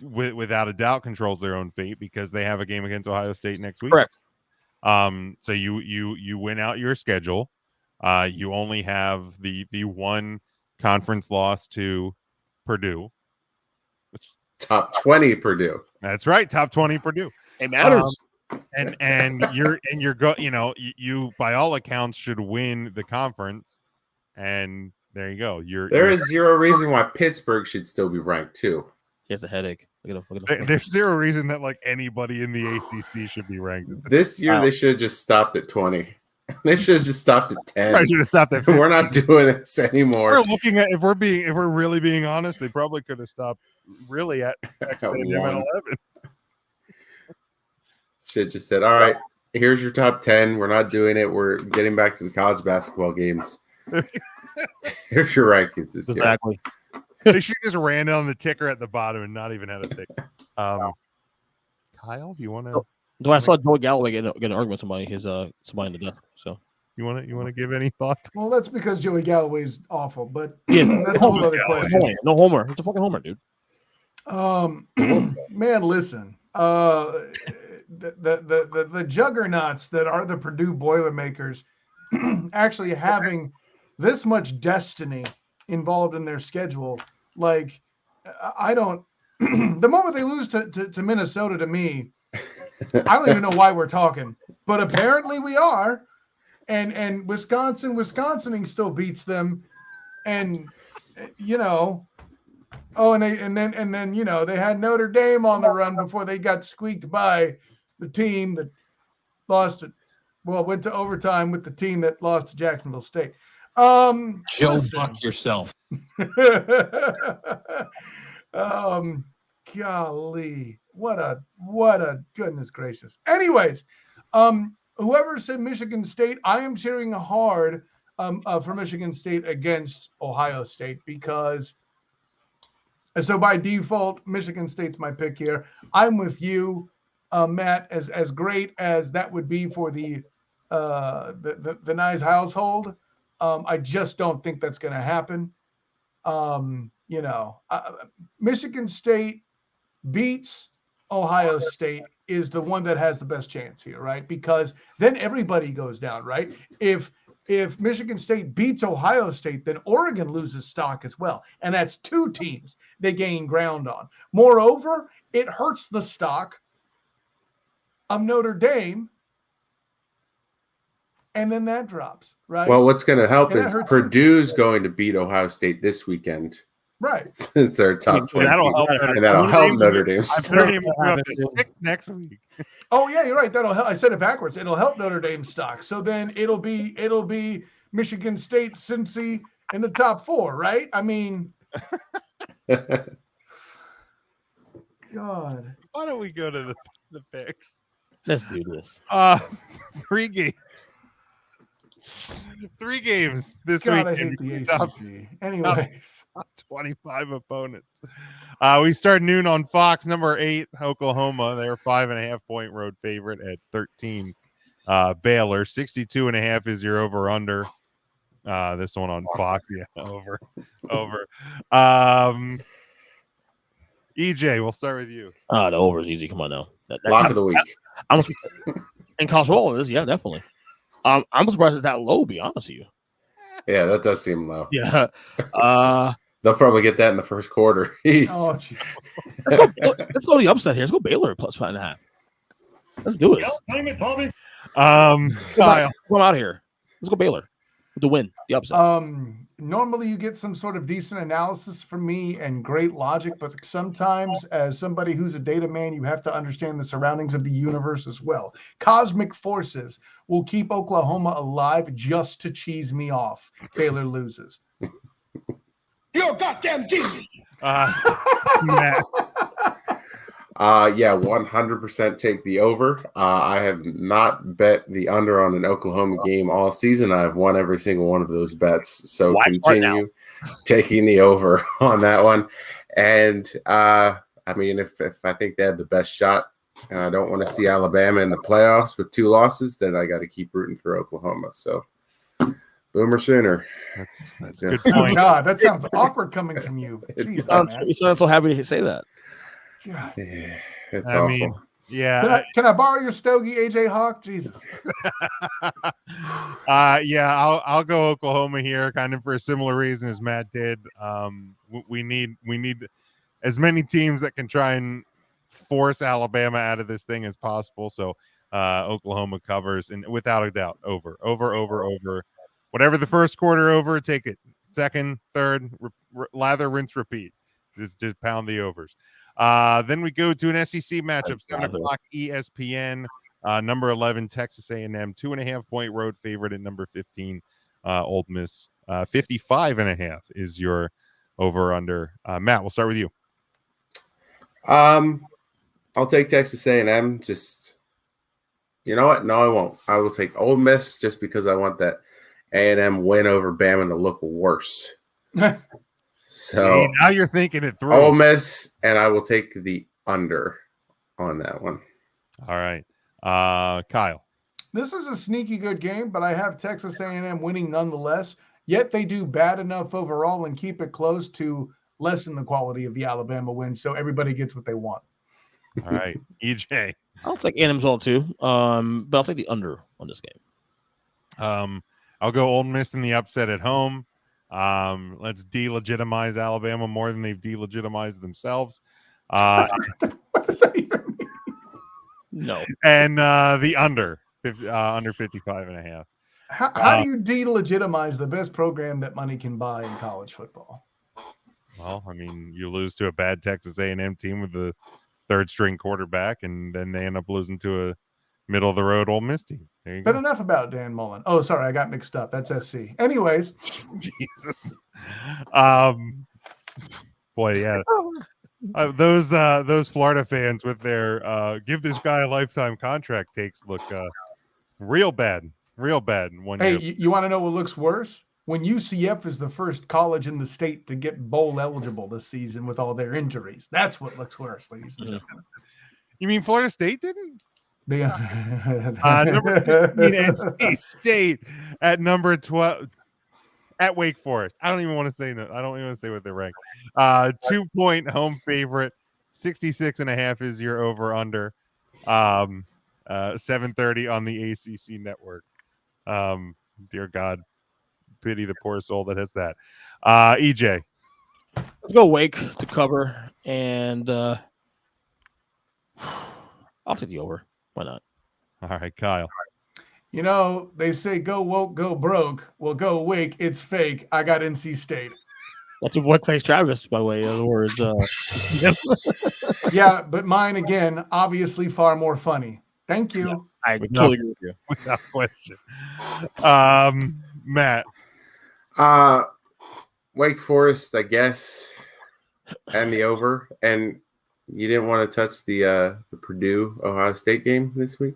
without a doubt, controls their own fate because they have a game against Ohio State next week. Correct. So you win out your schedule. You only have the one conference loss to Purdue. Top 20 Purdue. That's right, top 20 Purdue. It matters. And you by all accounts should win the conference, and there you go. There is zero reason why Pittsburgh should still be ranked too. He has a headache. There's zero reason that like anybody in the ACC should be ranked. This year they should have just stopped at 20. They should have just stopped at 10. I should have stopped at 50. We're not doing this anymore. We're looking at if we're really being honest, they probably could have stopped really at Texas A&M at 11. Should just said, all right, here's your top 10. We're not doing it. We're getting back to the college basketball games. Here's your rankings this year. Exactly. They should just ran on the ticker at the bottom and not even had a thing. Kyle, do you want to? No, I saw Joey Galloway get an argument with somebody. Somebody in the death. So you want to give any thoughts? Well, that's because Joey Galloway's awful, but yeah, that's a whole other question. No homer. It's a fucking homer, dude. Man, listen. The juggernauts that are the Purdue Boilermakers actually having this much destiny involved in their schedule. Like, I don't the moment they lose to Minnesota, to me, I don't even know why we're talking, but apparently we are. And Wisconsin still beats them, and and then they had Notre Dame on the run before they got squeaked by the team that went to overtime with the team that lost to Jacksonville State. Joe Buck yourself. Golly, what a goodness gracious. Anyways, whoever said Michigan State, I am cheering hard for Michigan State against Ohio State because. And so by default, Michigan State's my pick here. I'm with you, Matt. As great as that would be for the Nyes household, I just don't think that's going to happen. Michigan State beats Ohio State is the one that has the best chance here, right? Because then everybody goes down, right? If Michigan State beats Ohio State, then Oregon loses stock as well. And that's two teams they gain ground on. Moreover, it hurts the stock of Notre Dame. And then that drops, right? Well, what's going to help is Purdue's going to beat Ohio State this weekend. Right. Since they're top 20. And that'll help Notre Dame. Notre Dame will go up to 6 next week. Oh yeah, you're right. That'll help. I said it backwards. It'll help Notre Dame stock. So then it'll be Michigan State, Cincy in the top 4, right? I mean, God. Why don't we go to the picks? Let's do this. 3 games. 3 games this God, week. I hate the ACC. Anyways, 25 opponents. We start noon on Fox. Number 8, Oklahoma. They're 5.5-point road favorite at 13. Baylor 62.5 is your over/under. This one on Fox, yeah, over. EJ, we'll start with you. The over is easy. Come on now. Lock of the week. In college football, it is, yeah, definitely. I'm surprised it's that low, to be honest with you. Yeah, that does seem low. Yeah. They'll probably get that in the first quarter. Oh, geez. Let's go to the upset here. Let's go Baylor plus 5.5. Let's do it. Kyle. Come out here. Let's go Baylor with the win. The upset. Normally you get some sort of decent analysis from me and great logic, but sometimes as somebody who's a data man, you have to understand the surroundings of the universe as well. Cosmic forces will keep Oklahoma alive just to cheese me off. Baylor loses. You're a goddamn genius. Matt. Yeah, 100% take the over. I have not bet the under on an Oklahoma game all season. I've won every single one of those bets. So continue taking the over on that one. And I mean, if I think they have the best shot, and I don't want to see Alabama in the playoffs with 2 losses, then I got to keep rooting for Oklahoma. So Boomer Sooner. That's a good point. God, that sounds awkward coming from you. You sound so happy to say that. God. Yeah, it's I awful. mean, yeah. Can I borrow your stogie, AJ Hawk? Jesus. Yeah, I'll go Oklahoma here, kind of for a similar reason as Matt did. We need as many teams that can try and force Alabama out of this thing as possible. So Oklahoma covers, and without a doubt, over. Whatever the first quarter over, take it. Second, third, lather, rinse, repeat. Just pound the overs. Then we go to an SEC matchup, 7 o'clock ESPN. Number 11, Texas A&M, 2.5-point road favorite at number 15, Ole Miss. 55.5 is your over/under. Matt, we'll start with you. I'll take Texas A&M. Just, you know what? No, I won't. I will take Ole Miss just because I want that A&M win over Bama to look worse. So hey, now you're thinking it through. Ole Miss, and I will take the under on that one. All right. Kyle. This is a sneaky good game, but I have Texas A&M winning nonetheless. Yet they do bad enough overall and keep it close to lessen the quality of the Alabama win, so everybody gets what they want. All right. EJ. I'll take A&M's all too, but I'll take the under on this game. I'll go Ole Miss in the upset at home. Let's delegitimize Alabama more than they've delegitimized themselves. What's that even mean? No. And the under 55.5. How do you delegitimize the best program that money can buy in college football? Well, I mean, you lose to a bad Texas A&M team with the third-string quarterback, and then they end up losing to a middle-of-the-road Ole Miss team. There you But go. enough about Dan Mullen. Oh, sorry, I got mixed up. That's SC. Anyways. Jesus. Boy, yeah. Those Florida fans with their give this guy a lifetime contract takes look real bad. Hey, you want to know what looks worse? When UCF is the first college in the state to get bowl eligible this season with all their injuries. That's what looks worse, ladies and gentlemen. You mean Florida State didn't? Number 15, NC State at number 12 at Wake Forest. I don't even want to say no. I don't even want to say what they're ranked. 2-point home favorite. 66.5 is your over under. 7:30 on the ACC network. Dear God, pity the poor soul that has that. EJ. Let's go Wake to cover, and I'll take the over. Why not? All right, Kyle. You know, they say go woke, go broke. Well, go Wake. It's fake. I got NC State. That's your boy Clay Travis, by way of the words. Yeah, but mine again, obviously far more funny. Thank you. Yeah, I totally agree with you. Without question. Matt. Wake Forest, I guess, and the over. And you didn't want to touch the Purdue Ohio State game this week?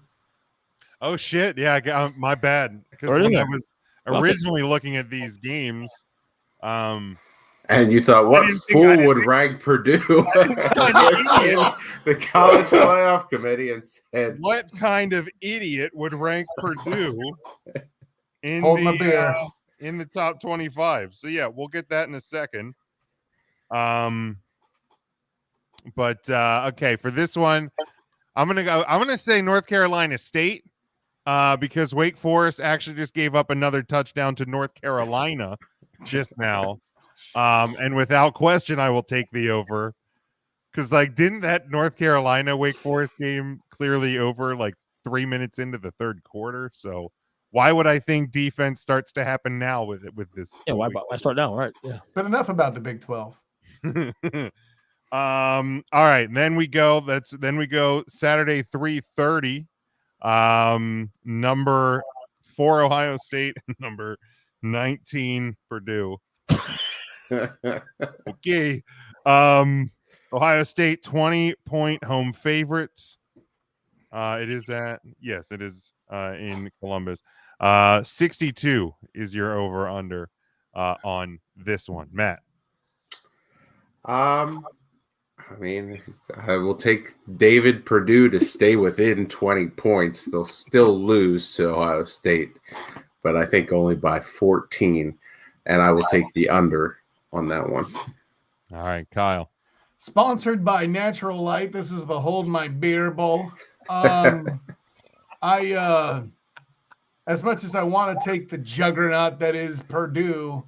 Oh shit! Yeah, my bad. Because when I was originally looking at these games, and you thought, what fool would rank Purdue? The college playoff committee and said, "What kind of idiot would rank Purdue in in the top 25?" So yeah, we'll get that in a second. But okay, for this one, I'm gonna say North Carolina State. because Wake Forest actually just gave up another touchdown to North Carolina just now. And without question, I will take the over. Because, like, didn't that North Carolina Wake Forest game clearly over like 3 minutes into the third quarter? So why would I think defense starts to happen now with this? Yeah, why start now? Right. Yeah. But enough about the Big 12. All right. Then we go Saturday 3:30. Number 4 Ohio State, number 19 Purdue. Okay. Ohio State 20-point home favorite. It is in Columbus. 62 is your over under on this one, Matt. I mean, I will take David Purdue to stay within 20 points. They'll still lose to Ohio State, but I think only by 14. And I will take the under on that one. All right, Kyle. Sponsored by Natural Light. This is the Hold My Beer Bowl. As much as I want to take the juggernaut that is Purdue,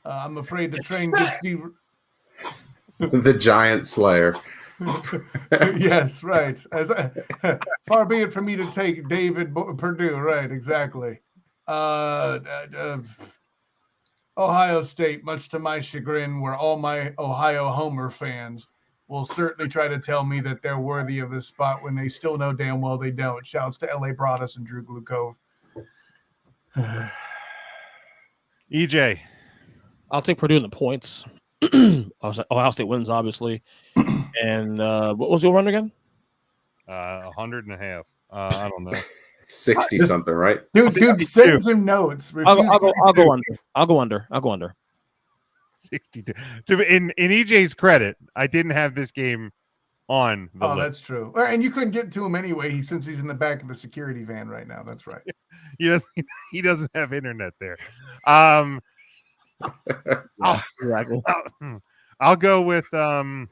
I'm afraid the train gets me. The Giant Slayer. Yes, right. Far be it from me to take David Purdue. Right, exactly. Ohio State, much to my chagrin, where all my Ohio Homer fans will certainly try to tell me that they're worthy of this spot when they still know damn well they don't. Shouts to LA Broadus and Drew Glukov. EJ. I'll take Purdue in the points. Ohio State wins, obviously. And what was the over again? 100.5. I don't know. 60 something, right? Dude, send some notes. I'll go under. I'll go under. 62. In EJ's credit, I didn't have this game on the list. That's true. And you couldn't get to him anyway, since he's in the back of the security van right now. That's right. He doesn't have internet there. I'll go with Christ.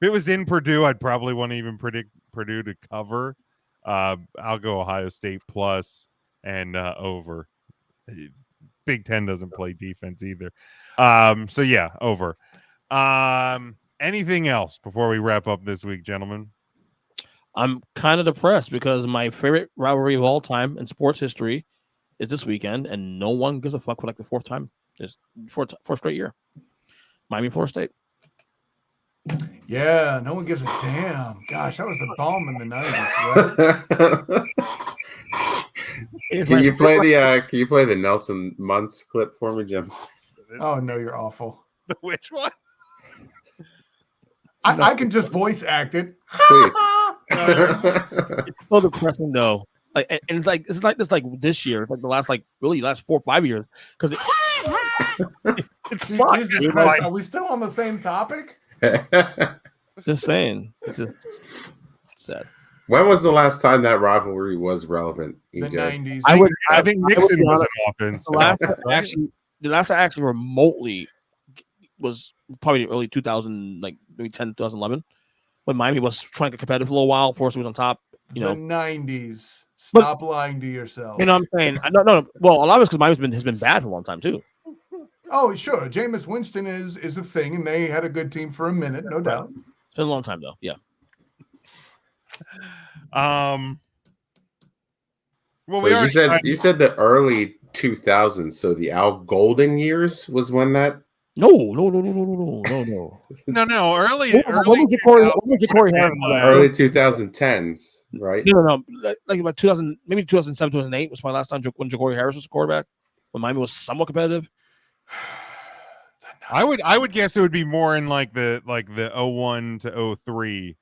If it was in Purdue, I'd probably want to even predict Purdue to cover. I'll go Ohio State plus and over. Big Ten doesn't play defense either. So yeah, over. Anything else before we wrap up this week, gentlemen? I'm kind of depressed because my favorite rivalry of all time in sports history is this weekend, and no one gives a fuck for like the fourth time, just fourth straight year. Miami, Florida State. Yeah, no one gives a damn. Gosh, that was the bomb in the 90s, right? Can you play the Nelson Muntz clip for me, Jim? Oh no, you're awful. Which one? I can just voice act it. Please. It's so depressing though. Like, and it's like this year, like the last 4 or 5 years, because it sucks. Are we still on the same topic? Just saying, it's just sad. When was the last time that rivalry was relevant? EJ? The 90s. I think Nixon was an offense. The last I actually remotely was probably early 2000, like maybe 10, 2011, when Miami was trying to get competitive for a little while. Forrest was on top. The 90s. Stop lying to yourself. You know what I'm saying? No. Well, a lot of it's because Miami has been bad for a long time too. Oh, sure. Jameis Winston is a thing, and they had a good team for a minute, no doubt. It's been a long time though. Yeah. Well, so you said the early 2000s, so the Al Golden years was when that. No. Early 2010s, right? No. Like about 2000, maybe 2007, 2008 was my last time when Ja'Cory Harris was quarterback. When Miami was somewhat competitive. I would guess it would be more in like the 01 to 03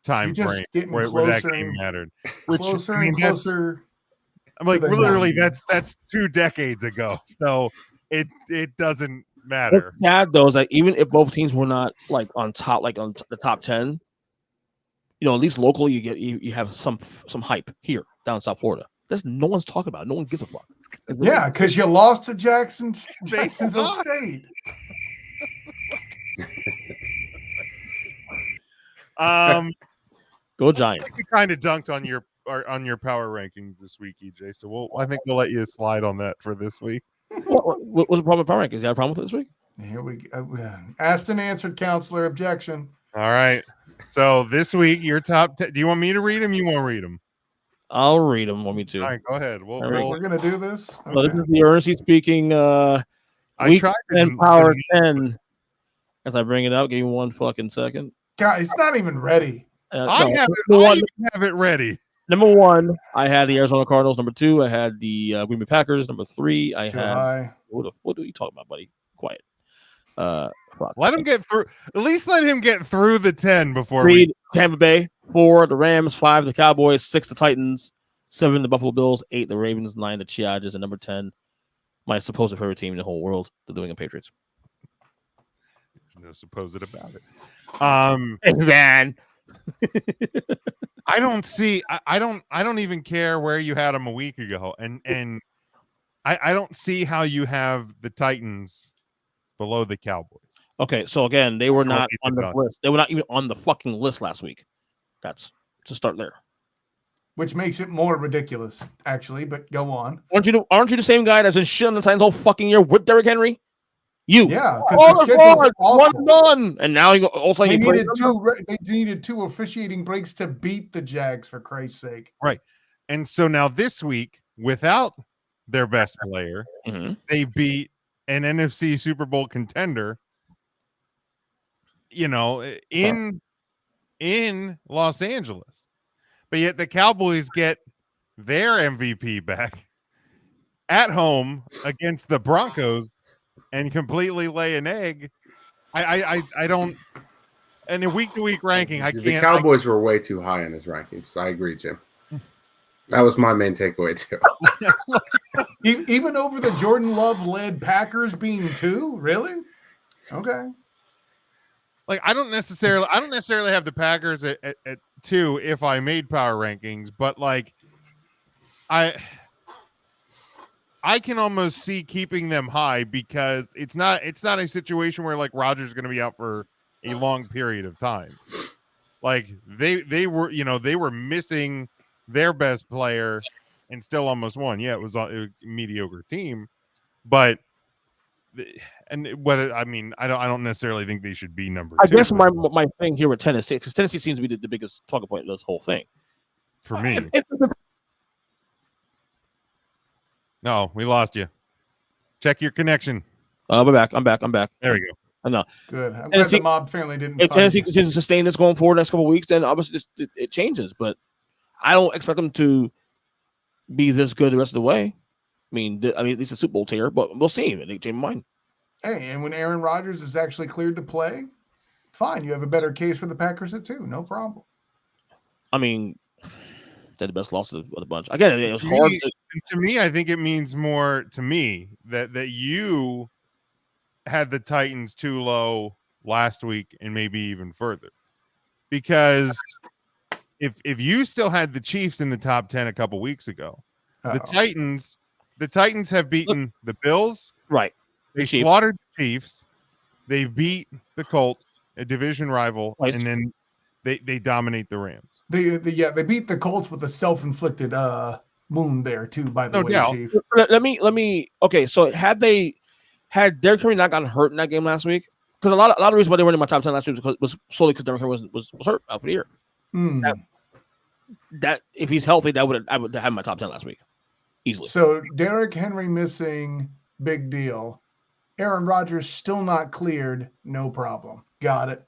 time frame where that game mattered. Which closer I mean, and closer. I'm like literally that's 2 decades ago. So it doesn't matter. What's sad though is that even if both teams were not like on top, like on the top 10, at least locally you have some hype here down in South Florida. There's no one's talking about it. No one gives a fuck. Yeah, because you lost to Jacksonville State. Go Giants. You kind of dunked on your power rankings this week, EJ. So I think we'll let you slide on that for this week. What was the problem with power rankings? You got a problem with it this week? Here we go. Asked and answered, counselor. Objection. All right. So this week, your top 10. Do you want me to read them? You want to read them? I'll read them. Want me to? All right, go ahead. We're gonna do this. Okay. So this is the earnestly speaking. Week 10 power 10. As I bring it out, give me 1 fucking second. God, it's not even ready. I have it ready. Number 1, I had the Arizona Cardinals. Number 2, I had the Green Bay Packers. Number 3, I had. What are you talking about, buddy? Quiet. Let him get through. At least let him get through the 10 before 3, Tampa Bay. 4, the Rams. 5, the Cowboys. 6, the Titans. 7, the Buffalo Bills. 8, the Ravens. 9, the Chargers. And number 10, my supposed favorite team in the whole world, the New England Patriots. There's no supposed about it. Man. I don't see. I don't even care where you had them a week ago, and I don't see how you have the Titans below the Cowboys. Okay, so again, they were not on the list. They were not even on the fucking list last week. That's to start there. Which makes it more ridiculous, actually. But go on. Aren't you the same guy that's been shit on the Titans all fucking year with Derrick Henry? Yeah, one done, and now you also they needed 2 officiating breaks to beat the Jags, for Christ's sake. Right, and so now this week, without their best player, they beat an NFC Super Bowl contender. You know, in Los Angeles, but yet the Cowboys get their MVP back at home against the Broncos. And completely lay an egg. I don't. And in week-to-week ranking, I can't. The Cowboys were way too high in his rankings. I agree, Jim. That was my main takeaway too. Even over the Jordan Love-led Packers being 2, really? Okay. Like I don't necessarily have the Packers at 2 if I made power rankings, but like I can almost see keeping them high because it's not a situation where like Rodgers is going to be out for a long period of time. Like they were missing their best player and still almost won. Yeah, it was a mediocre team, but and whether I don't necessarily think they should be number 2. I guess my thing here with Tennessee, because Tennessee seems to be the biggest talking point of this whole thing for me. No, we lost you. Check your connection. I'm back. There we go. I know. Good. I'm glad the Mob family didn't. If Tennessee continues to sustain this going forward next couple of weeks, then obviously it changes. But I don't expect them to be this good the rest of the way. I mean, at least a Super Bowl tier, but we'll see. They change mind. Hey, and when Aaron Rodgers is actually cleared to play, fine. You have a better case for the Packers at 2. No problem. I mean, they're the best loss of the bunch. Again, it was hard. To me, I think it means more to me that you had the Titans too low last week and maybe even further. Because if you still had the Chiefs in the top 10 a couple weeks ago, the Titans have beaten the Bills. Right. They slaughtered the Chiefs. They beat the Colts, a division rival, and then they dominate the Rams. They beat the Colts with a self-inflicted wound there too. By the way, doubt. Chief. Let me. Okay, so had Derrick Henry not gotten hurt in that game last week, because a lot of reasons why they weren't in my top 10 last week was solely because Derrick Henry was hurt out for the year. That if he's healthy, I would have my top 10 last week easily. So Derrick Henry missing, big deal. Aaron Rodgers still not cleared, no problem. Got it.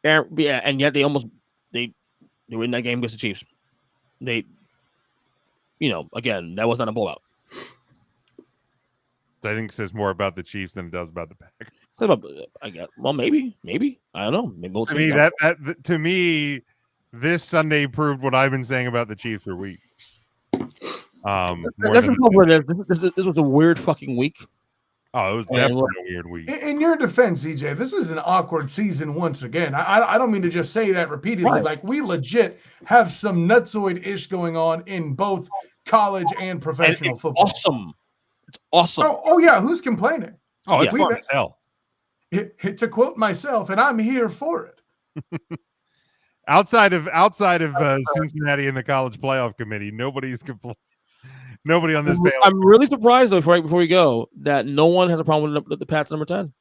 Yeah, and yet they were in that game against the Chiefs. Again, that was not a blowout. I think it says more about the Chiefs than it does about the Packers. I guess. Well, maybe. I don't know. Maybe we'll to me, to me, this Sunday proved what I've been saying about the Chiefs for weeks. This was a weird fucking week. Oh, it was definitely a weird week. In your defense, EJ, this is an awkward season once again. I don't mean to just say that repeatedly. Right. Like, we legit have some nutsoid-ish going on in both college and professional football. Awesome. It's awesome. Oh yeah, who's complaining? Oh, it's fun as hell. To quote myself, and I'm here for it. outside of Cincinnati and the college playoff committee, nobody on this panel. I'm really surprised though, before we go, that no one has a problem with the Pats number 10.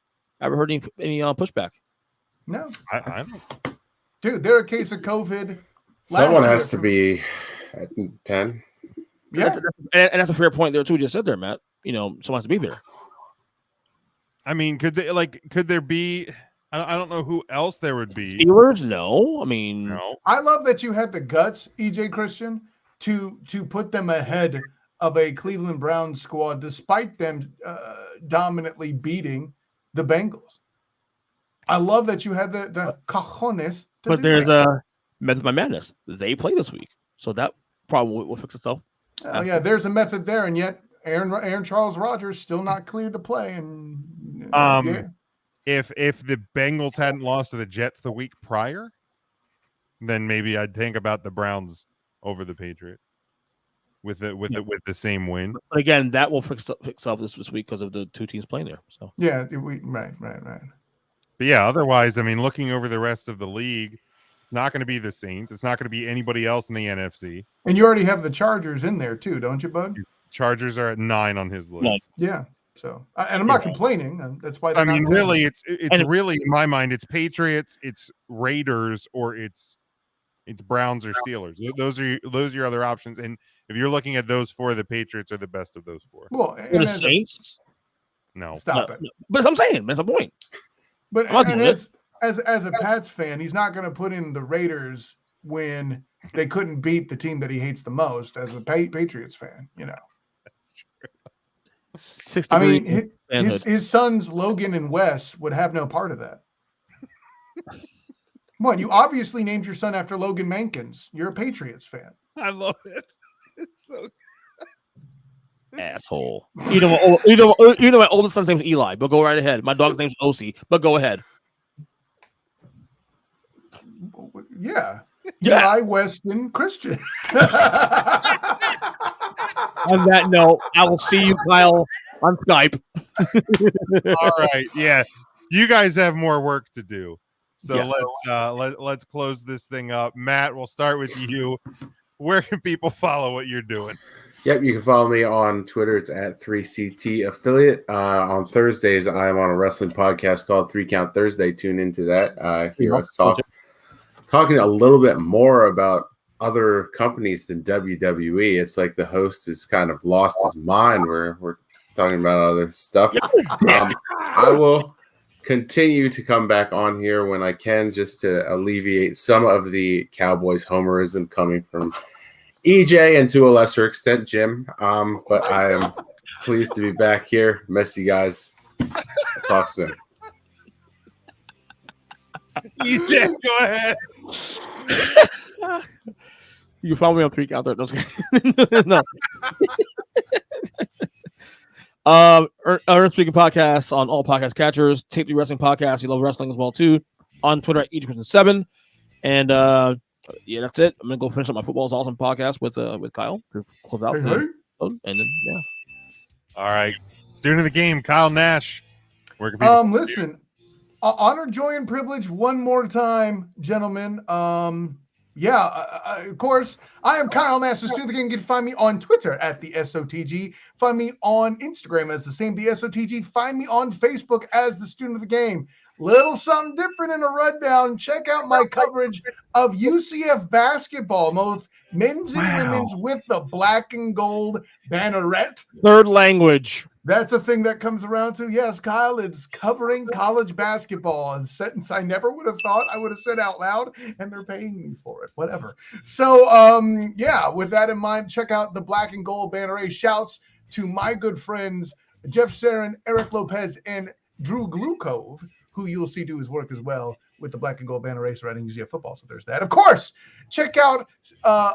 Ever heard any pushback? No, I don't. Dude, they're a case of COVID. Someone has to be at 10. Yeah, and that's a fair point there too. You just said there, Matt. Someone has to be there. I mean, could there be? I don't know who else there would be. Steelers? No. I mean, no. I love that you had the guts, EJ Christian, to put them ahead of a Cleveland Browns squad, despite them dominantly beating the Bengals. I love that you had the cojones. But there's a method by madness. They play this week, so that problem will fix itself. Oh yeah, there's a method there, and yet Aaron Charles Rodgers still not cleared to play. And if the Bengals hadn't lost to the Jets the week prior, then maybe I'd think about the Browns over the Patriots with the same win. But again, that will fix itself this week because of the two teams playing there. So yeah, right. But yeah, otherwise, I mean, looking over the rest of the league, it's not going to be the Saints. It's not going to be anybody else in the NFC. And you already have the Chargers in there too, don't you, bud? Chargers are at 9 on his list. Yeah. So, and I'm not complaining. That's why. I mean, really, it's really in my mind, it's Patriots, it's Raiders, or it's Browns or Steelers. Those are your other options. And if you're looking at those four, the Patriots are the best of those four. Well, the Saints. No, stop it. But I'm saying that's the point. But as a Pats fan, he's not going to put in the Raiders when they couldn't beat the team that he hates the most. As a Patriots fan, That's true. 60 I mean, his sons Logan and Wes would have no part of that. What? You obviously named your son after Logan Mankins. You're a Patriots fan. I love it. It's so asshole. You know my oldest son's name's Eli, but go right ahead. My dog's name's Osi, but go ahead. Yeah. Eli Weston Christian. On that note, I will see you, Kyle, on Skype. All right. Yeah. You guys have more work to do. So yes. Let's close this thing up. Matt, we'll start with you. Where can people follow what you're doing? Yep, you can follow me on Twitter. It's at 3CT Affiliate. On Thursdays, I'm on a wrestling podcast called 3 Count Thursday. Tune into that. Hear us talking a little bit more about other companies than WWE. It's like the host has kind of lost his mind. We're talking about other stuff. I will continue to come back on here when I can, just to alleviate some of the Cowboys homerism coming from EJ and to a lesser extent Jim. But I am pleased to be back here. Miss you guys. Talk soon. EJ, go ahead. You follow me on 3 Count Thursday. No. Earn Speaking Podcasts on all podcast catchers. Take the Wrestling Podcast. You love wrestling as well too. On Twitter at EJChristen7. And yeah, that's it. I'm gonna go finish up my Football's Awesome podcast with Kyle to close out. Hey. And then yeah. All right, student of the game, Kyle Nash. Where can people listen, honor, joy, and privilege one more time, gentlemen. Of course, I am Kyle Nash, the student of the game. You can find me on Twitter at the SOTG. Find me on Instagram as the same, the SOTG. Find me on Facebook as the student of the game. Little something different in a rundown. Check out my coverage of UCF basketball, both men's and women's, with the black and gold banneret. Third language. That's a thing that comes around to. Yes, Kyle, it's covering college basketball. A sentence I never would have thought I would have said out loud, and they're paying me for it. Whatever. So, with that in mind, check out the black and gold banneret. Shouts to my good friends, Jeff Sarin, Eric Lopez, and Drew Glukove, who you will see do his work as well with the black and gold banneret surrounding UCF football. So there's that. Of course, check out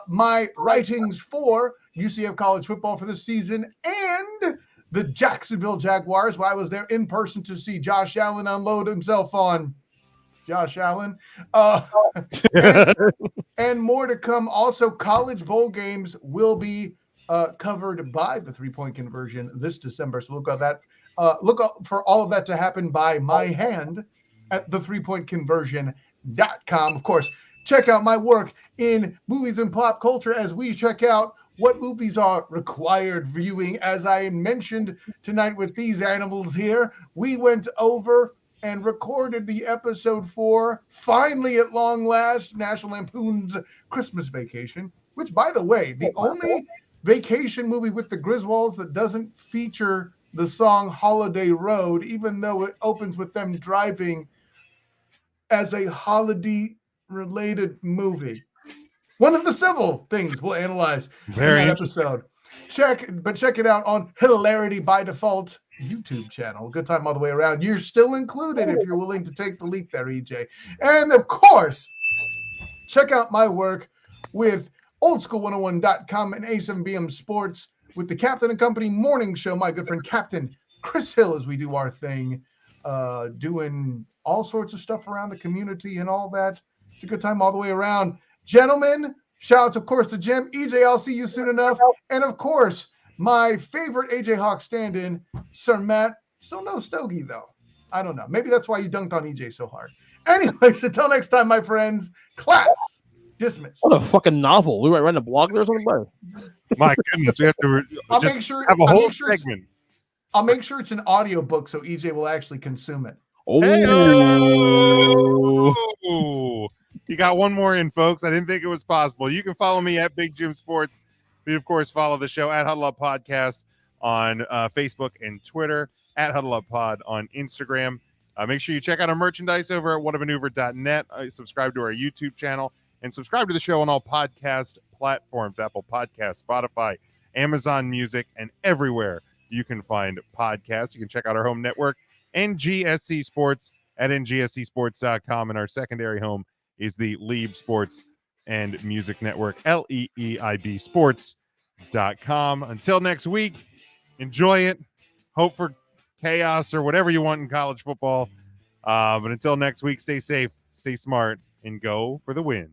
my writings for UCF college football for this season and the Jacksonville Jaguars. Well, I was there in person to see Josh Allen unload himself on Josh Allen. And more to come. Also, college bowl games will be covered by the 3-point conversion this December. So look at that. Look for all of that to happen by my hand at the 3pointconversion.com. Of course, check out my work in movies and pop culture as we check out what movies are required viewing. As I mentioned tonight with these animals here, we went over and recorded the episode for, finally at long last, National Lampoon's Christmas Vacation, which, by the way, the only vacation movie with the Griswolds that doesn't feature the song Holiday Road, even though it opens with them driving as a holiday-related movie. One of the several things we'll analyze in that episode. Check it out on Hilarity by Default YouTube channel. Good time all the way around. You're still included if you're willing to take the leap there, EJ. And of course, check out my work with oldschool101.com and A7BM Sports with the Captain and Company Morning Show. My good friend Captain Chris Hill, as we do our thing, doing all sorts of stuff around the community and all that. It's a good time all the way around. Gentlemen, shouts, of course, to Jim. EJ, I'll see you soon enough. And, of course, my favorite AJ Hawk stand-in, Sir Matt. Still no Stogie, though. I don't know. Maybe that's why you dunked on EJ so hard. Anyways, until next time, my friends, class dismissed. What a fucking novel. We were writing a blog there or something. My goodness, we have to I'll just make sure, have a whole I'll make sure segment. I'll make sure it's an audio book so EJ will actually consume it. Oh, you got one more in, folks. I didn't think it was possible. You can follow me at Big Jim Sports. We, of course, follow the show at Huddle Up Podcast on Facebook and Twitter, at Huddle Up Pod on Instagram. Make sure you check out our merchandise over at whatamaneuver.net. Subscribe to our YouTube channel and subscribe to the show on all podcast platforms, Apple Podcasts, Spotify, Amazon Music, and everywhere you can find podcasts. You can check out our home network, NGSC Sports, at ngscsports.com, and our secondary home is the Leib Sports and Music Network, LEEIB Sports.com. Until next week, enjoy it. Hope for chaos or whatever you want in college football. But until next week, stay safe, stay smart, and go for the win.